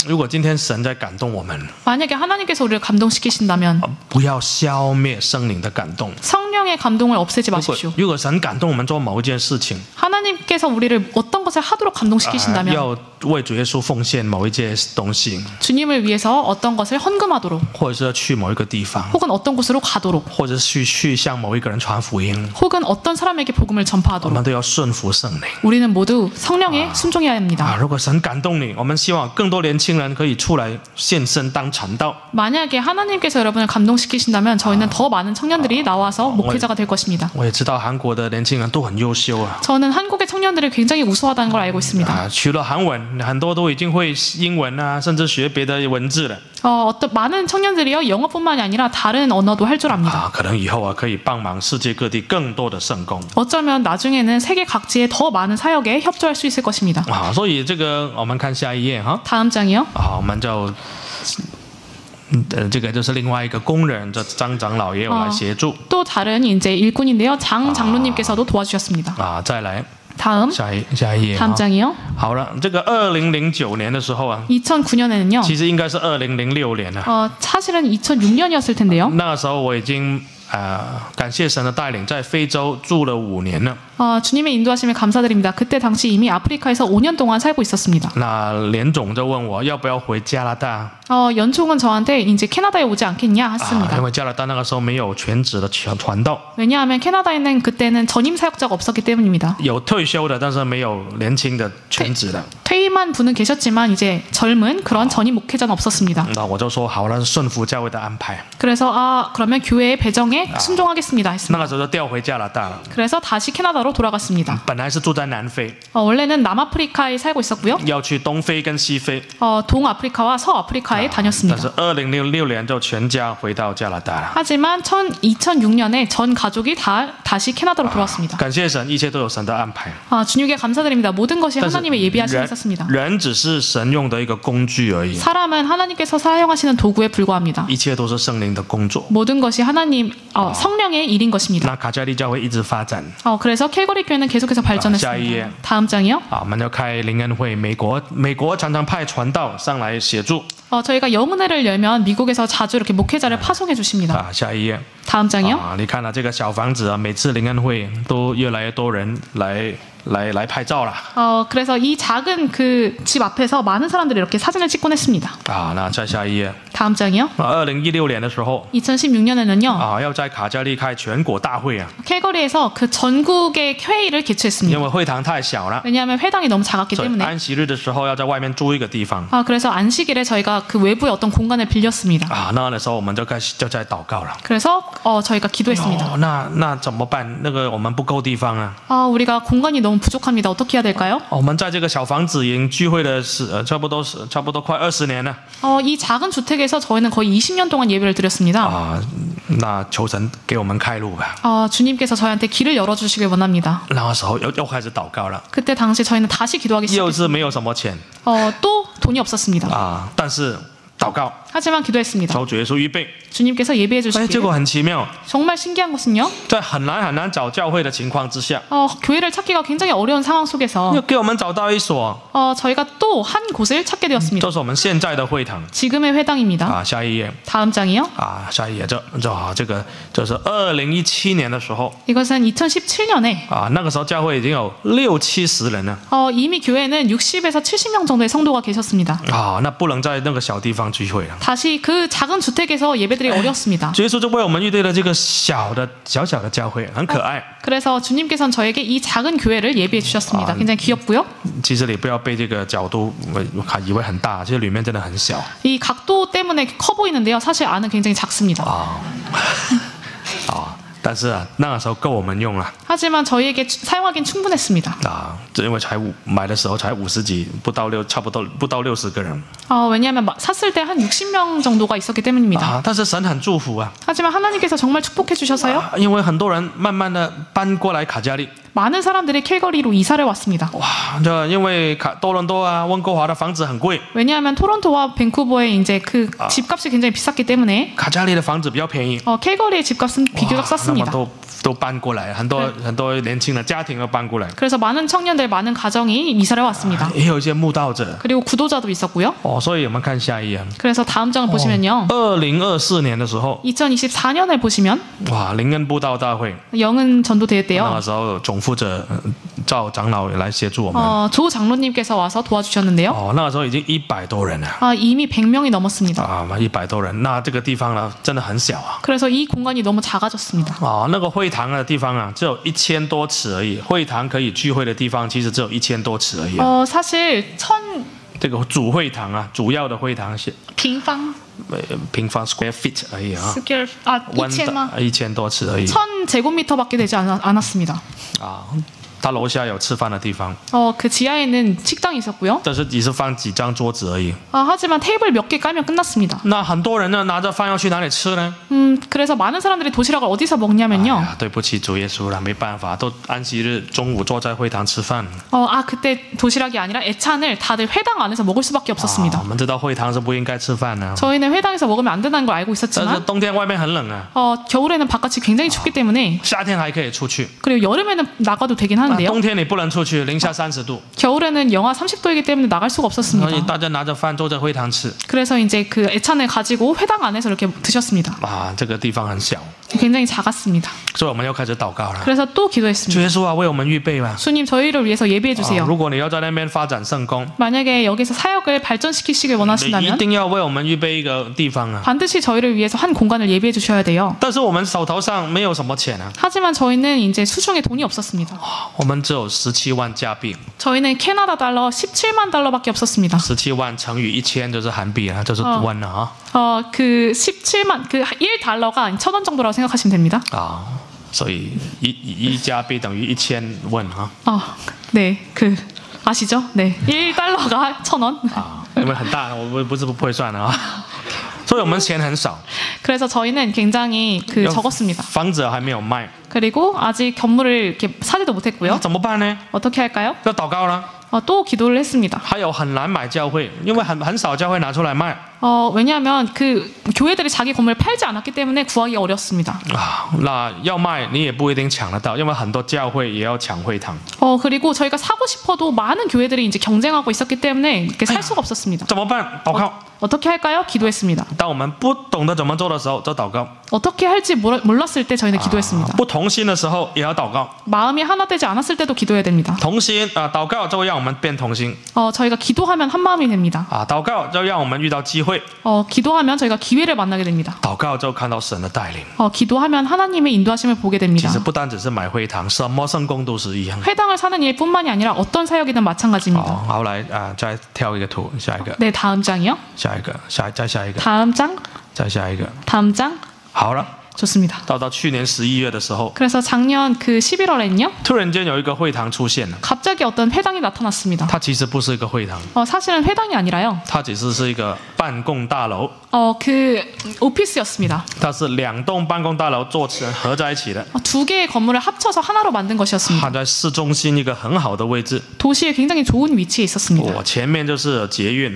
如果今天神在感动我们， 만약에 하나님께서 우리를 감동시키신다면 不要消灭圣灵的感动。 성령의 감동을 없애지 如果 마십시오. 如果神感动我们做某一件事情， 하나님께서 우리를 어떤 것을 하도록 啊 감동시키신다면 要为主耶稣奉献某一件东西， 주님을 위해서 어떤 것을 헌금하도록 或者是要去某一个地方， 혹은 어떤 곳으로 가도록 或者是去向某一个人传福音， 혹은 어떤 사람에게 복음을 我 전파하도록 们都要顺服圣灵。 우리는 모두 성령에 순종해야 啊， 합니다. 如果神感动你，我们希望更多年轻人可以出来献身当传道。 만약에 하나님께서 여러분을 감동시키신다면 저희는 더 많은 청년들이 나와서 목회자가 될 것입니다. 我也知道韩国的年轻人都很优秀啊， 저는 한국의 청년들을 굉장히 우수하다는 걸 알고 있습니다. 啊，学了韩文，很多都已经会英文啊，甚至学别的文字了。 어떤 많은 청년들이요 영어뿐만이 아니라 다른 언어도 할 줄 압니다. 啊，可能以后啊可以帮忙世界各地更多的圣工。 어쩌면 나중에는 세계 각지의 더 많은 사역에 협조할 수 있을 것입니다. 啊，所以这个我们看下一页哈。 다음 장이요. 啊，我们就。这个就是另外一个工人，这张长老也有来协助 또 다른 이제 일꾼인데요. 장 장로님께서도 도와주셨습니다. 啊。再来 다음 下一页。 다음 장이요. 好了，这个2009年的时候啊， 2009년에는요. 其实应该是2006年了。 사실은 2006년이었을 텐데요. 那个时候我已经感谢神的带领，在非洲住了5年了。 주님의 인도하심에 감사드립니다. 그때 당시 이미 아프리카에서 5년 동안 살고 있었습니다. 那连总就问我要不要回加拿大 연총은 저한테 이제 캐나다에 오지 않겠냐 啊， 했습니다. 因为加拿大那个时候没有全职的传道， 왜냐하면 캐나다에는 그때는 전임 사역자가 없었기 때문입니다. 有退休的，但是没有年轻的全职的。 퇴임한 분은 계셨지만 이제 젊은 그런 전임 목회자는 없었습니다. 那我就说好了，顺服教会的安排。 그래서 그러면 교회의 배정에 순종하겠습니다 那 했습니다. 个时候就调回加拿大了。 그래서 다시 캐나다로 돌아갔습니다. 本来是住在南非， 원래는 남아프리카에 살고 있었고요. 要去东非跟西非， 동아프리카와 서아프리카에 但 다녔습니다. 是2006年就全家回到加拿大了。 하지만 2006년에 전 가족이 다시 캐나다로 돌아왔습니다. 感谢神，一切都有神的安排。 주님께 감사드립니다. 모든 것이 但是 하나님의 예비하심이 있었습니다. 人只是神用的一个工具而已， 사람은 하나님께서 사용하시는 도구에 불과합니다. 一切都是圣灵的工作。 모든 것이 하나님 성령의 일인 것입니다. 那卡加利教会一直发展 그래서 캘거리 교회는 계속해서 下一页。 발전했습니다. 다음 장이요. 啊，我们要开灵恩会，美国常常派传道上来协助 저희가 영은혜를 열면 미국에서 자주 이렇게 목회자를 파송해 주십니다. 啊。下一页 다음 장이요. 啊，你看了、这个小房子啊，每次灵恩会都越来越多人来拍照了 그래서 이 작은 그 집 앞에서 많은 사람들이 이렇게 사진을 찍곤 했습니다. 啊。那再下一页 다음 장이요. 啊，2016年的时候 2016년에는요. 啊，要在卡加利开全国大会啊， 캘거리에서 그 전국의 회의를 개최했습니다. 因为会堂太小了， 왜냐하면 회당이 너무 작았기 所以 때문에. 安息日的时候要在外面租一个地方 그래서 안식일에 저희가 그 외부의 어떤 공간을 빌렸습니다. 啊。那时候我们就在祷告了。 그래서 저희가 기도했습니다. 哦，那怎么办？那个我们不够地方啊。 우리가 공간이 너무 부족합니다. 어떻게 해야 될까요? 我们在这个小房子已经聚会了差不多快20年了 이 작은 주택에서 저희는 거의 20년 동안 예배를 드렸습니다. 啊。那求神给我们开路吧。 주님께서 저희한테 길을 열어주시길 원합니다. 那个时候又开始祷告了， 그때 당시 저희는 다시 기도하기 又 시작했습니다. 是没有什么钱 또 돈이 없었습니다. 啊，但是祷告， 하지만 기도했습니다. 求主耶稣预备。 주님께서 예배해 结 주시길. 果很奇妙， 정말 신기한 것은요. 在很难找教会的情况之下， 교회를 찾기가 굉장히 어려운 상황 속에서 又给我们找到一所， 저희가 또 한 곳을 찾게 되었습니다. 就是我们现在的会堂 지금의 회당입니다. 啊。下一页 다음 장이요. 啊，下一页这个就是2017年的时候 이것은 2017년에 啊，那个时候教会已经有60-70人了 이미 교회는 60에서 70명 정도의 성도가 계셨습니다. 啊，那不能在那个小地方聚会了。 다시 그 작은 주택에서 예배드리기 어렵습니다. 主耶稣就为我们预备了这个小的教会，很可爱。 그래서 주님께서는 저에게 이 작은 교회를 예비해 주셨습니다. 굉장히 귀엽고요. 其实你不要被这个角度以为很大，其实里面真的很小 이 각도 때문에 커 보이는데요. 사실 안은 굉장히 작습니다. 啊。啊，但是啊，那个时候够我们用了 하지만 저희에게 사용하기는 충분했습니다. 啊，这因为买的时候才50几，差不多不到60个人 왜냐하면 샀을 때 한 60명 정도가 있었기 때문입니다. 啊，但是神很祝福啊， 하지만 하나님께서 정말 축복해 주셔서요. 因为很多人慢慢的搬过来卡加利。 많은 사람들이 캘거리로 이사를 왔습니다. 哇，这因为多伦多啊、温哥华的房子很贵， 왜냐하면 토론토와 밴쿠버의 이제 그 집값이 굉장히 비쌌기 때문에 卡加利的房子比较便宜， 캘거리의 집값은 비교적 那么 쌌습니다. 都搬过来，很多年轻的家庭都搬过来， 그래서 많은 청년들, 많은 가정이 이사를 왔습니다. 也有一些慕道者。 그리고 구도자도 있었고요. 所以我们看下一页。 그래서 다음 장을 보시면요. 2024年的时候， 2024년을 보시면 哇，灵恩布道大会， 영은 전도대회 那 때요. 个时候总负责赵长老来协助我们。 조 장로님께서 와서 도와주셨는데요. 那个时候已经100多人了。 이미 100명이 넘었습니다. 100多人，那这个地方呢，真的很小啊。 그래서 이 공간이 너무 작아졌습니다. 那个会堂的地方啊，只有1000多尺而已。会堂可以聚会的地方，其实只有1000多尺而已。 사실 这个主会堂啊，主要的会堂是 平方 square feet 而已啊， 스퀘어 2000만 1000多尺而已。 1000제곱미터밖에 되지 않았습니다. 他楼下有吃饭的地方， 그 지하에는 식당이 있었고요. 但是只是放几张桌子而已。 하지만 테이블 몇 개 깔면 끝났습니다. 那很多人呢，拿着饭要去哪里吃呢？ 그래서 많은 사람들이 도시락을 어디서 먹냐면요. 对不起主耶稣了，没办法，都安息日中午坐在会堂吃饭。 그때 도시락이 아니라 애찬을 다들 회당 안에서 먹을 수밖에 없었습니다. 我们知道会堂是不应该吃饭的， 저희는 회당에서 먹으면 안 된다는 걸 알고 但是 있었지만 冬天外面很冷啊， 겨울에는 바깥이 굉장히 춥기 때문에 夏天还可以出去， 그리고 여름에는 나가도 되긴 하는데요. 冬天你不能出去，零下30度， 겨울에는 영하 30도이기 때문에 나갈 수가 所以 없었습니다. 大家拿着饭坐在会堂吃。 그래서 이제 그 애찬을 가지고 회당 안에서 이렇게 드셨습니다. 这个地方很小， 굉장히 작았습니다. 所以我们又开始祷告了。 그래서 또 主 기도했습니다. 耶稣啊，为我们预备吧。 주님 저희를 위해서 예비해 주세요. 如果你要在那边发展圣工， 만약에 여기서 사역을 발전시키시길 你一 원하신다면 定要为我们预备一个地方啊。 반드시 저희를 위해서 한 공간을 예비해 주셔야 돼요. 但是我们手头上没有什么钱啊， 하지만 저희는 이제 수중에 돈이 없었습니다. 我们只有17万加币， 저희는 캐나다 달러 17만 달러밖에 없었습니다. 17万乘以1000就是韩币啊，就是万了啊。 그 17만 그 1달러가 1,000원 정도라고 생각하시면 됩니다. 所以一加币等于1000万啊。 네, 그 아시죠? 네, 1달러가 1,000원. 因为很大，我不是不会算啊。所以我们钱很少， 그래서 저희는 굉장히 그 적었습니다. 房子还没有卖， 그리고 아직 건물을 이렇게 사지도 못했고요. 怎么办呢？ 어떻게 할까요? 要祷告了。 또 기도를 했습니다. 还有很难买教会，因为很少教会拿出来卖。 왜냐하면 그 교회들이 자기 건물을 팔지 않았기 때문에 구하기 어렵습니다. 那要卖你也不一定抢得到，因为很多教会也要抢会堂。 그리고 저희가 사고 싶어도 많은 교회들이 이제 경쟁하고 있었기 때문에 이렇게 살 수가 없었습니다. 怎么办？祷告。 어떻게 할까요? 기도했습니다. 当我们不懂得怎么做的时候，就祷告； 어떻게 할지 몰랐을 때 저희는 기도했습니다. 不同心的时候也要祷告。 마음이 하나 되지 않았을 때도 기도해야 됩니다. 同心祷告就会让我们变同心。 저희가 기도하면 한 마음이 됩니다. 祷告就让我们遇到机会。 기도하면 저희가 기회를 만나게 됩니다. 祷告就看到神的带领。 기도하면 하나님의 인도하심을 보게 其 됩니다. 实不单只是买会堂，什么圣工都是一样。 회당을 사는 일뿐만이 아니라 어떤 사역이든 마찬가지입니다. 好，来再跳一个图，下一个， 네, 다음 장이요. 下一个，再下一个， 다음 장, 再下一个。 다음 장. 好了， 좋습니다. 到去年11月的时候， 그래서 작년 그 11월에는요. 突然间有一个会堂出现了。 갑자기 어떤 회당이 나타났습니다. 它其实不是一个会堂， 사실은 회당이 아니라요. 它只是一个办公大楼。 그 오피스였습니다. 它是2栋办公大楼做成合在一起的。 두 개의 건물을 합쳐서 하나로 만든 것이었습니다. 它在市中心一个很好的位置。 도시에 굉장히 좋은 위치에 있었습니다. 前面就是捷运，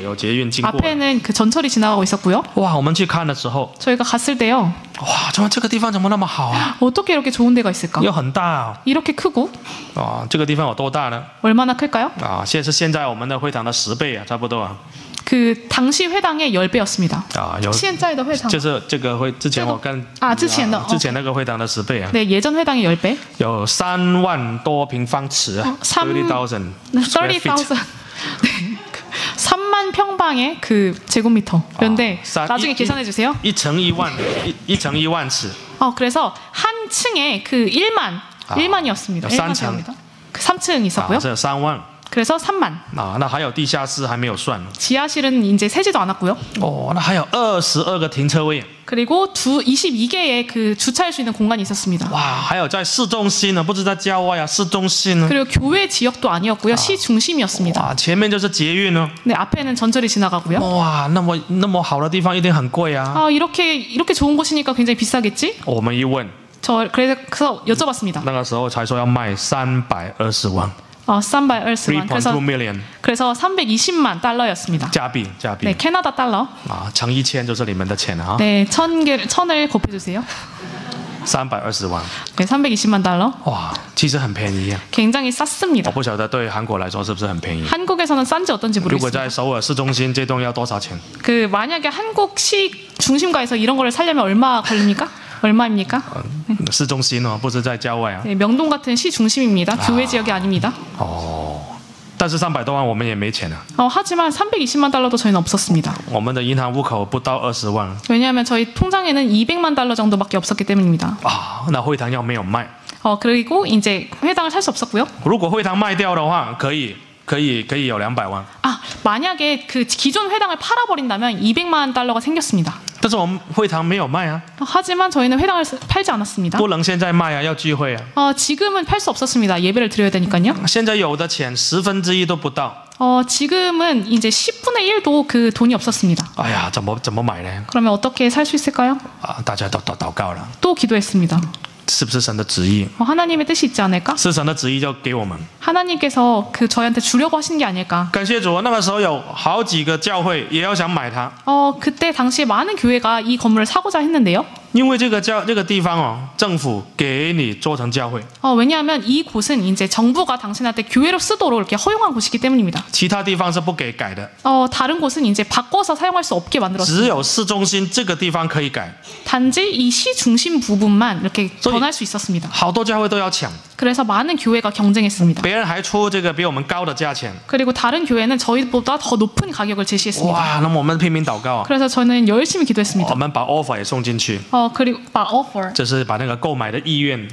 有捷运经过。 앞에는 그 전철이 지나가고 있었고요. 哇，我们去看的时候， 저희가 갔을 때요. 哇，这个地方怎么那么好啊？ 어떻게 이렇게 좋은 데가 있을까? 又很大啊！ 이렇게 크고 这个地方有多大呢？ 얼마나 클까요? 现在我们的会堂的10倍啊，差不多啊。 그 당시 회당의 10배였습니다. 有现在的会堂就是这个会之前我跟之前那个会堂的10倍啊。 네, 예전 회당의 10배. 有3万多平方尺啊，30,000 square feet。 3만 평방의 그 제곱미터. 그런데 나중에 계산해 주세요. 1乘1万1万尺。 그래서 한 층에 그 1만이었습니다. 3층. 3층 있었고요. 这3万。 그래서 3만. 啊，那还有地下室还没有算。 지하실은 이제 세지도 않았고요. 哦，那还有22个停车位。 그리고 22개의 그 주차할 수 있는 공간이 있었습니다. 哇，还有在市中心呢，不是在郊外啊，市中心呢。 그리고 교외 지역도 아니었고요. 시 중심이었습니다. 哇，前面就是捷运呢。 네, 앞에는 전철이 지나가고요. 哇，那么好的地方一定很贵啊。 아, 이렇게 좋은 곳이니까 굉장히 비싸겠지? 我们一问， 그래서 여쭤봤습니다. 那个时候才说要卖320万 320만. ，3.2 million 그래서 320만 달러였습니다. 加币，加币 네, 캐나다 달러. 啊，乘1000就是你们的钱了啊， 네, 1000을 곱해주세요. 320万。 네, 320만 달러. 哇，其实很便宜啊。 굉장히 我 쌌습니다. 不晓得对韩国来说是不是很便宜。 한국에서는 싼지 어떤지 如果 모르겠어요. 在首尔市中心，这栋要多少钱？ 그 만약에 한국시 중심가에서 이런 거를 살려면 얼마 걸립니까? 얼마입니까? 市中心哦，不是在郊外啊。 네, 명동 같은 시 중심입니다. 교외 지역이 아닙니다. 哦，但是300多万我们也没钱啊。 하지만 320만 달러도 저희는 없었습니다. 我们的银行户口不到20万 왜냐하면 저희 통장에는 200만 달러 정도밖에 없었기 때문입니다. 啊。那会堂要没有卖， 그리고 이제 회당을 살 수 없었고요. 如果会堂卖掉的话，可以有200万。 만약에 그 기존 회당을 팔아버린다면 200만 달러가 생겼습니다. 但是我们会堂没有卖啊， 하지만 저희는 회당을 팔지 않았습니다. 不能现在卖啊，要聚会啊。 지금은 팔 수 없었습니다. 예배를 드려야 되니까요. 现在有的钱1/10都不到。 지금은 이제 10분의 1도 그 돈이 없었습니다. 哎呀，怎么买呢？ 그러면 어떻게 살 수 있을까요? 啊，大家都祷告了， 또 기도했습니다. 是不是神的旨意？ 하나님의 뜻이 있지 않을까? 是神的旨意就给我们。 하나님께서 그 저희한테 주려고 하시는 게 아닐까? 感谢主，那个时候有好几个教会也要想买它， 그때 당시에 많은 교회가 이 건물을 사고자 했는데요. 因为这个地方哦，政府给你做成教会， 왜냐하면 이 곳은 이제 정부가 당신한테 교회로 쓰도록 이렇게 허용한 곳이기 때문입니다. 其他地方是不给改的， 다른 곳은 이제 바꿔서 사용할 수 없게 只 만들었습니다. 有市中心这个地方可以改。 단지 이 시 중심 부분만 이렇게 변할 수 있었습니다. 好多教会都要抢， 그래서 많은 교회가 경쟁했습니다. 别人还出这个比我们高的价钱， 그리고 다른 교회는 저희보다 더 높은 가격을 제시했습니다. 哇，那么我们拼命祷告， 그래서 저는 열심히 我 기도했습니다. 们把 offer 也送进去， 그리고 offer. 就是把那个购买的意愿，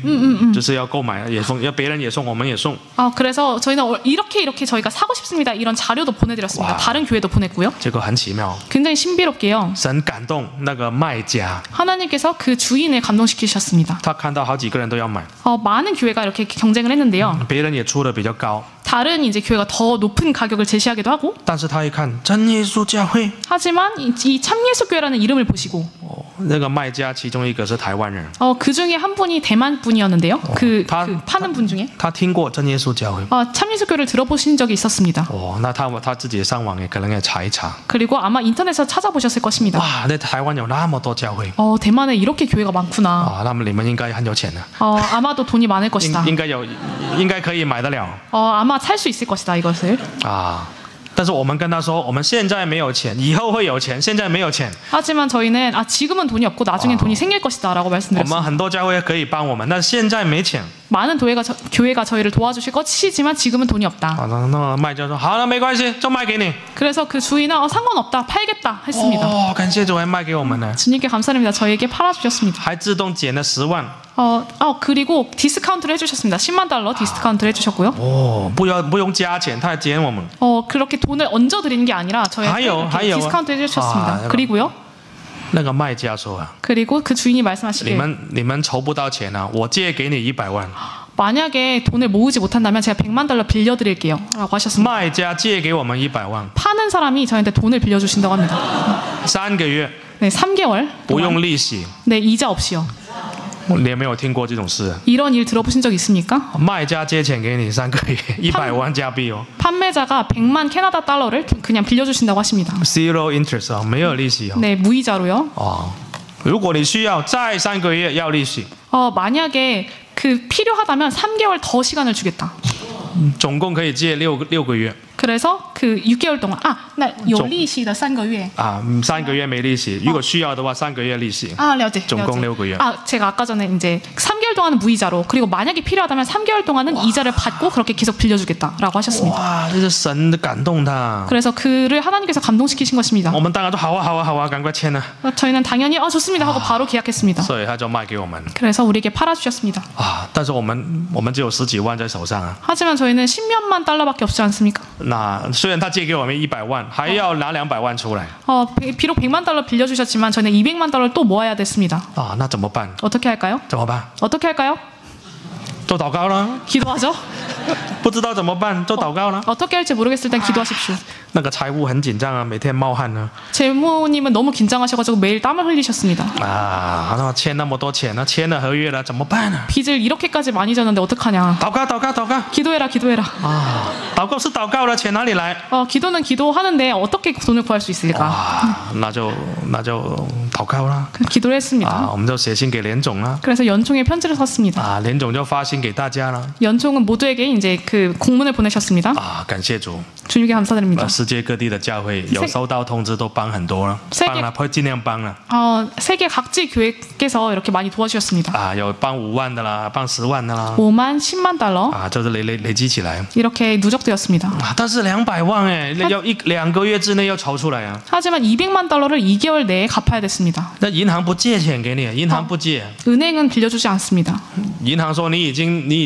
就是要购买也送，要别人也送，我们也送， 그래서 저희는 이렇게 저희가 사고 싶습니다. 이런 자료도 보내드렸습니다. 와. 다른 교회도 보냈고요. 结果很奇妙， 굉장히 신비롭게요. 神感动那个卖家， 하나님께서 그 주인을 감동시키셨습니다. 他看到好几个人都要买， 많은 교회가 이렇게 경쟁을 했는데요. 别人也出的比较高， 다른 이제 교회가 더 높은 가격을 제시하기도 하고 但是他一看真耶稣教会， 하지만 이 참예수교회라는 이름을 보시고 那个卖家其中一个是台湾人， 그 중에 한 분이 대만 분이었는데요. 그 파는 분 중에 他听过真耶稣教会， 참예수교회를 들어보신 적이 있었습니다. 那他自己上网也可能也查一查， 그리고 아마 인터넷에서 찾아보셨을 것입니다. 哇，那台湾有那么多教会， 대만에 이렇게 교회가 많구나. 那么你们应该很有钱的， 아마도 돈이 많을 것이다. 应该可以买得了 아마 살 수 있을 것이다 이것을. 啊。但是我们跟他说，我们现在没有钱，以后会有钱，现在没有钱。 하지만 저희는 지금은 돈이 없고 나중엔 돈이 생길 것이다라고 我 말씀드렸습니다. 们很多教会可以帮我们，但现在没钱。 많은 교회가 저희를 도와주실 것이지만 지금은 돈이 없다. 那卖家说好了，没关系，就卖给你。 그래서 그 주인은 상관없다, 팔겠다 했습니다. 感谢主，还卖给我们呢， 주님께 감사합니다. 저에게 팔아주셨습니다. 还自动减了10万。 그리고 디스카운트를 해주셨습니다. 10만 달러 디스카운트를 해주셨고요. 不用加钱，他还减我们。 그렇게 돈을 얹어 드리는 게 아니라 저희한테 디스카운트 해주셨습니다. 그리고요. 那个卖家说啊， 그리고 그 주인이 말씀하시길 你们筹不到钱啊，我借给你100万。 만약에 돈을 모으지 못한다면 제가 100만 달러 빌려드릴게요 라고 하셨습니다. 卖家借给我们100万， 파는 사람이 저한테 돈을 빌려주신다고 합니다. 3个月 네, 3개월 不用利息。 네, 이자 없이요. 你有没有听过这种事？ 이런 일 들어보신 적 있습니까? 卖家借钱给你3个月100万加币哦 판매자가 100만 캐나다 달러를 그냥 빌려주신다고 하십니다.，zero interest 哦，没有利息哦。 네, 무이자로요. 如果你需要再3个月要利息， 만약에 그 필요하다면 3개월 더 시간을 주겠다. 总共可以借6个月。 그래서 그 6개월 동안那有利息的3个月 3个月没利息，如果需要的话3个月利息。 了解. 总共6个月. 제가 아까 전에 이제 3개월 3개월 동안은 무이자로 그리고 만약에 필요하다면 3개월 동안은 이자를 받고 그렇게 계속 빌려주겠다라고 하셨습니다. 哇，这是神的感动他。 그래서 그를 하나님께서 감동시키신 것입니다. 我们当然都好啊好啊好啊，赶快签啊！ 저희는 당연히 좋습니다 하고 바로 계약했습니다. 所以他就卖给我们 그래서 우리에게 팔아주셨습니다. 啊。但是我们只有十几万在手上啊。 하지만 저희는 10몇만 달러밖에 없지 않습니까? 那虽然他借给我们100万，还要拿200万出来 비록 100만 달러 빌려주셨지만 저희는 200만 달러를 또 모아야 됐습니다. 啊，那怎么办？ 어떻게 할까요? 怎么办？ 어떻게 할까요? 就祷告了。 기도하죠. 不知道怎么办，就祷告了。 어떻게 할지 모르겠을 땐 기도하십시오. 那个财务很紧张啊，每天冒汗呢。 재무님은 너무 긴장하셔가지고 매일 땀을 흘리셨습니다. 啊，那欠那么多钱呢，签了合约了，怎么办呢？ 빚을 이렇게까지 많이 졌는데 어떡하냐. 祷告，祷告，祷告 기도해라 기도해라. 啊！祷告是祷告了，钱哪里来？ 기도는 기도하는데 어떻게 돈을 구할 수 있을까? 啊，那就祷告了 기도를 했습니다. 啊！我们就写信给联总了 그래서 연총에 편지를 썼습니다. 啊，联总就发信给大家了 연총은 모두에게 이제 그 공문을 보내셨습니다. 啊！感谢主， 주님께 감사드립니다. 世界各地的教会有收到通知，都帮很多了， 세계 帮了，会尽量帮了 세계 각지 교회께서 이렇게 많이 도와주셨습니다. 啊！有帮5万的啦，帮10万的啦 5만, 10만 달러 啊，就是累积起来 이렇게 누적되었습니다. 啊！但是200万哎，要2个月之内要筹出来啊！ 하지만 200만 달러를 2개월 내에 갚아야 됐습니다. 那银行不借钱给你，银行不借， 은행은 빌려주지 않습니다. 银行说你已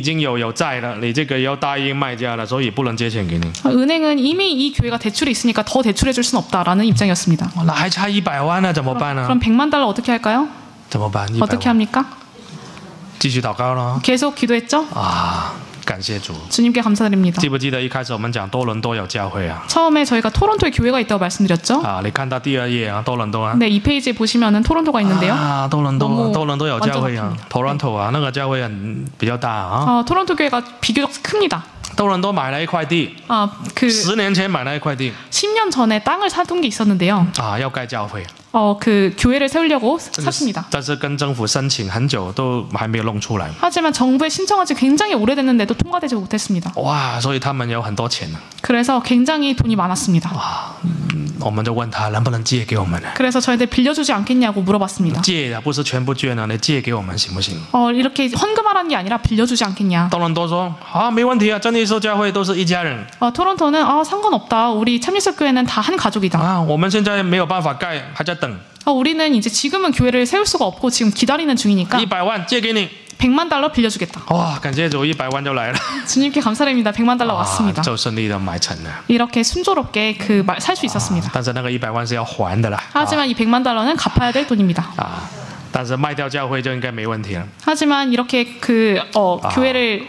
经有债了，你这个要答应卖家了，所以不能借钱给你。 은행은 이미 이 교회가 대출이 있으니까 더 대출해 줄 수는 없다라는 입장이었습니다. 那还差100万呢，怎么办呢？ 그럼 100만 달러 어떻게 할까요? 怎么办？ 어떻게 100万， 합니까? 继续祷告咯。 계속 기도했죠? 啊，感谢主。 주님께 감사드립니다. 记不记得一开始我们讲多伦多有教会啊？ 처음에 저희가 토론토에 교회가 있다고 말씀드렸죠? 啊，你看到第2页啊，多伦多啊。 네, 이 페이지에 보시면은 토론토가 있는데요. 啊，多伦多 너무 有教会啊 완전 ，Toronto 啊，那个教会比较大啊。 토론토 교회가 비교적 큽니다. 多伦多买了一块地， 그 10年前买了一块地 10년 전에 땅을 사둔 게 있었는데요. 啊，要盖教会， 그 교회를 세우려고 샀습니다. 但是跟政府申请很久都还没有弄出来。 하지만 정부에 신청한 지 굉장히 오래됐는데도 통과되지 못했습니다. 哇，所以他们有很多钱呢。 그래서 굉장히 돈이 많았습니다. 我们就问他能不能借给我们呢？ 그래서 저희한테 빌려주지 않겠냐고 물어봤습니다. 借啊，不是全部捐了，你借给我们行不行？ 이렇게 헌금하라는 게 아니라 빌려주지 않겠냐. 多伦多说啊，没问题啊，真耶稣教会都是一家人 토론토는 상관없다. 우리 참예수 교회는 다 한 가족이다. 啊，我们现在没有办法盖，还在等。 우리는 이제 지금은 교회를 세울 수가 없고 지금 기다리는 중이니까 100万借给你。 100만 달러 빌려주겠다. 哇，感谢主，100万就来了， 주님께 감사드립니다. 100만 달러 왔습니다. 就顺利的买成了。 이렇게 순조롭게 살 수 있었습니다. 但是那个100万是要还的啦。 하지만 이 100만 달러는 갚아야 될 돈입니다. 啊，但是卖掉教会就应该没问题了。 하지만 이렇게 교회를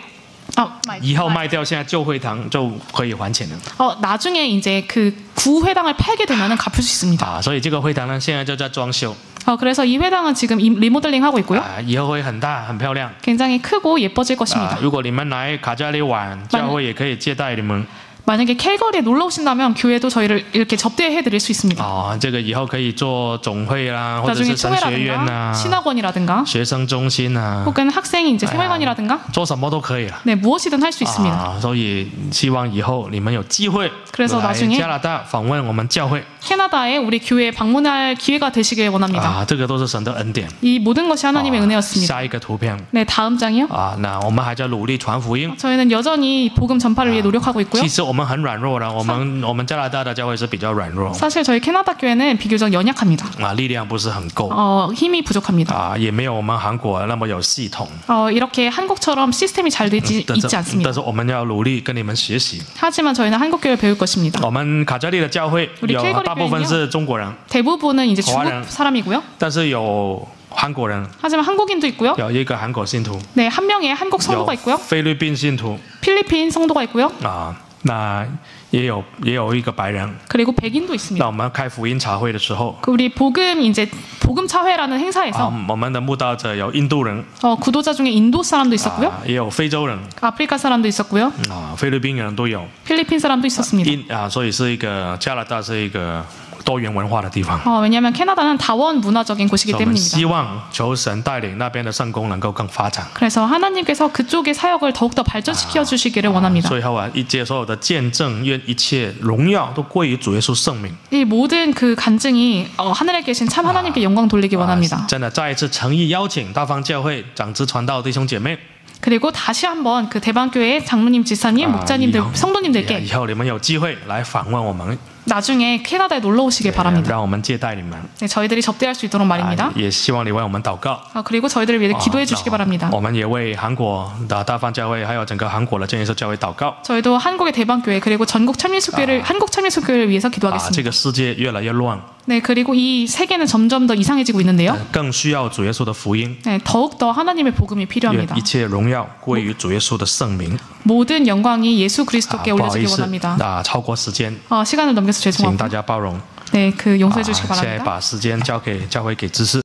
以后卖掉现在旧会堂就可以还钱了。 나중에 이제 그 구회당을 팔게 되면은 갚을 수 있습니다. 啊，所以这个会堂呢，现在就在装修。 그래서 이 회당은 지금 리모델링 하고 있고요. 啊，以后会很大很漂亮。 굉장히 크고 예뻐질 것입니다. 如果你们来卡加里玩，教会也可以接待你们。 만약에 캘거리에 놀러 오신다면 교회도 저희를 이렇게 접대해 드릴 수 있습니다. 这个以后可以做总会啦，或者 나중에 是神学院 총회라든가 呐、 신학원이라든가 学生中心啊， 혹은 학생이 이제 생활관이라든가 做什么都可以了。 네, 무엇이든 할 수 있습니다. 所以希望以后你们有机会 그래서 来 나중에 加拿大访问我们教会 캐나다에 우리 교회에 방문할 기회가 되시길 원합니다. 这个都是神的恩典。 이 모든 것이 하나님의 은혜였습니다. 下一个图片 네, 다음 장이요. 那我们还在努力传福音。 저희는 여전히 복음 전파를 위해 노력하고 있고요. 其实我们很软弱了，我们加拿大的教会是比较软弱 사실 저희 캐나다 교회는 비교적 연약합니다. 力量不是很够 힘이 부족합니다. 也没有我们韩国那么有系统。 이렇게 한국처럼 시스템이 잘 되지 있지 않습니다. 但是我们要努力跟你们学习。 하지만 저희는 한국 교회를 배울 것입니다. 我们卡加利的教会 우리 有 캘거리 大部分是中国人， 대부분은 이제 중국华人. 사람이고요. 但是有韩国人， 하지만 한국인도 있고요. 有一个韩国信徒， 네, 한 명의 한국 有 성도가 있고요. 菲律宾信徒 필리핀 성도가 있고요. 那也有一个白人。 그리고 백인도 那 있습니다. 我们开福音茶会的时候， 우리 복음 차회라는 행사에서 我们的慕道者有印度人， 구도자 중에 인도 사람도 있었고요. 也有非洲人， 아프리카 사람도 있었고요. 菲律宾人都有。 필리핀 사람도 있었습니다. 所以是一个加拿大是一个多元文化的地方。 왜냐하면 캐나다는 다원 문화적인 곳이기 所以我们 때문입니다. 希望求神带领那边的圣工能够更发展。 그래서 하나님께서 그쪽의 사역을 더욱더 발전시켜 주시기를 원합니다. 最后啊，一切所有的见证，愿一切荣耀都归于主耶稣圣名。 이 모든 그 간증이 하늘에 계신 참 하나님께 영광 돌리기 원합니다. 真的再一次诚意邀请大方教会长子传道弟兄姐妹， 그리고 다시 한번 그 대방교회 장로님, 지사님, 목자님들, 성도님들께 以后你们有机会来访问我们， 나중에 캐나다에 놀러 오시길 바랍니다. 让我们接待你们。 네, 저희들이 접대할 수 있도록 말입니다. 也希望你为我们祷告。 그리고 저희들을 위해 기도해 주시기 바랍니다. 我们也为韩国的大方教会，还有整个韩国的真耶稣教会祷告。 저희도 한국의 대방교회 그리고 전국 참민숙교회를 한국 참민숙교회를 위해서 这 기도하겠습니다. 个世界越来越乱， 네, 그리고 이 세계는 점점 더 이상해지고 있는데요. 更需要主耶稣的福音。 네, 더욱더 하나님의 복음이 愿 필요합니다. 一切荣耀归于主耶稣的圣名。 모든 영광이 예수 그리스도께 不好意 올려지기 思 원합니다. 超过时间， 시간을 넘겨서 请大 죄송합니다. 家包容。 네, 그 용서해 주시기 现在 바랍니다. 把时间交给教会给知识。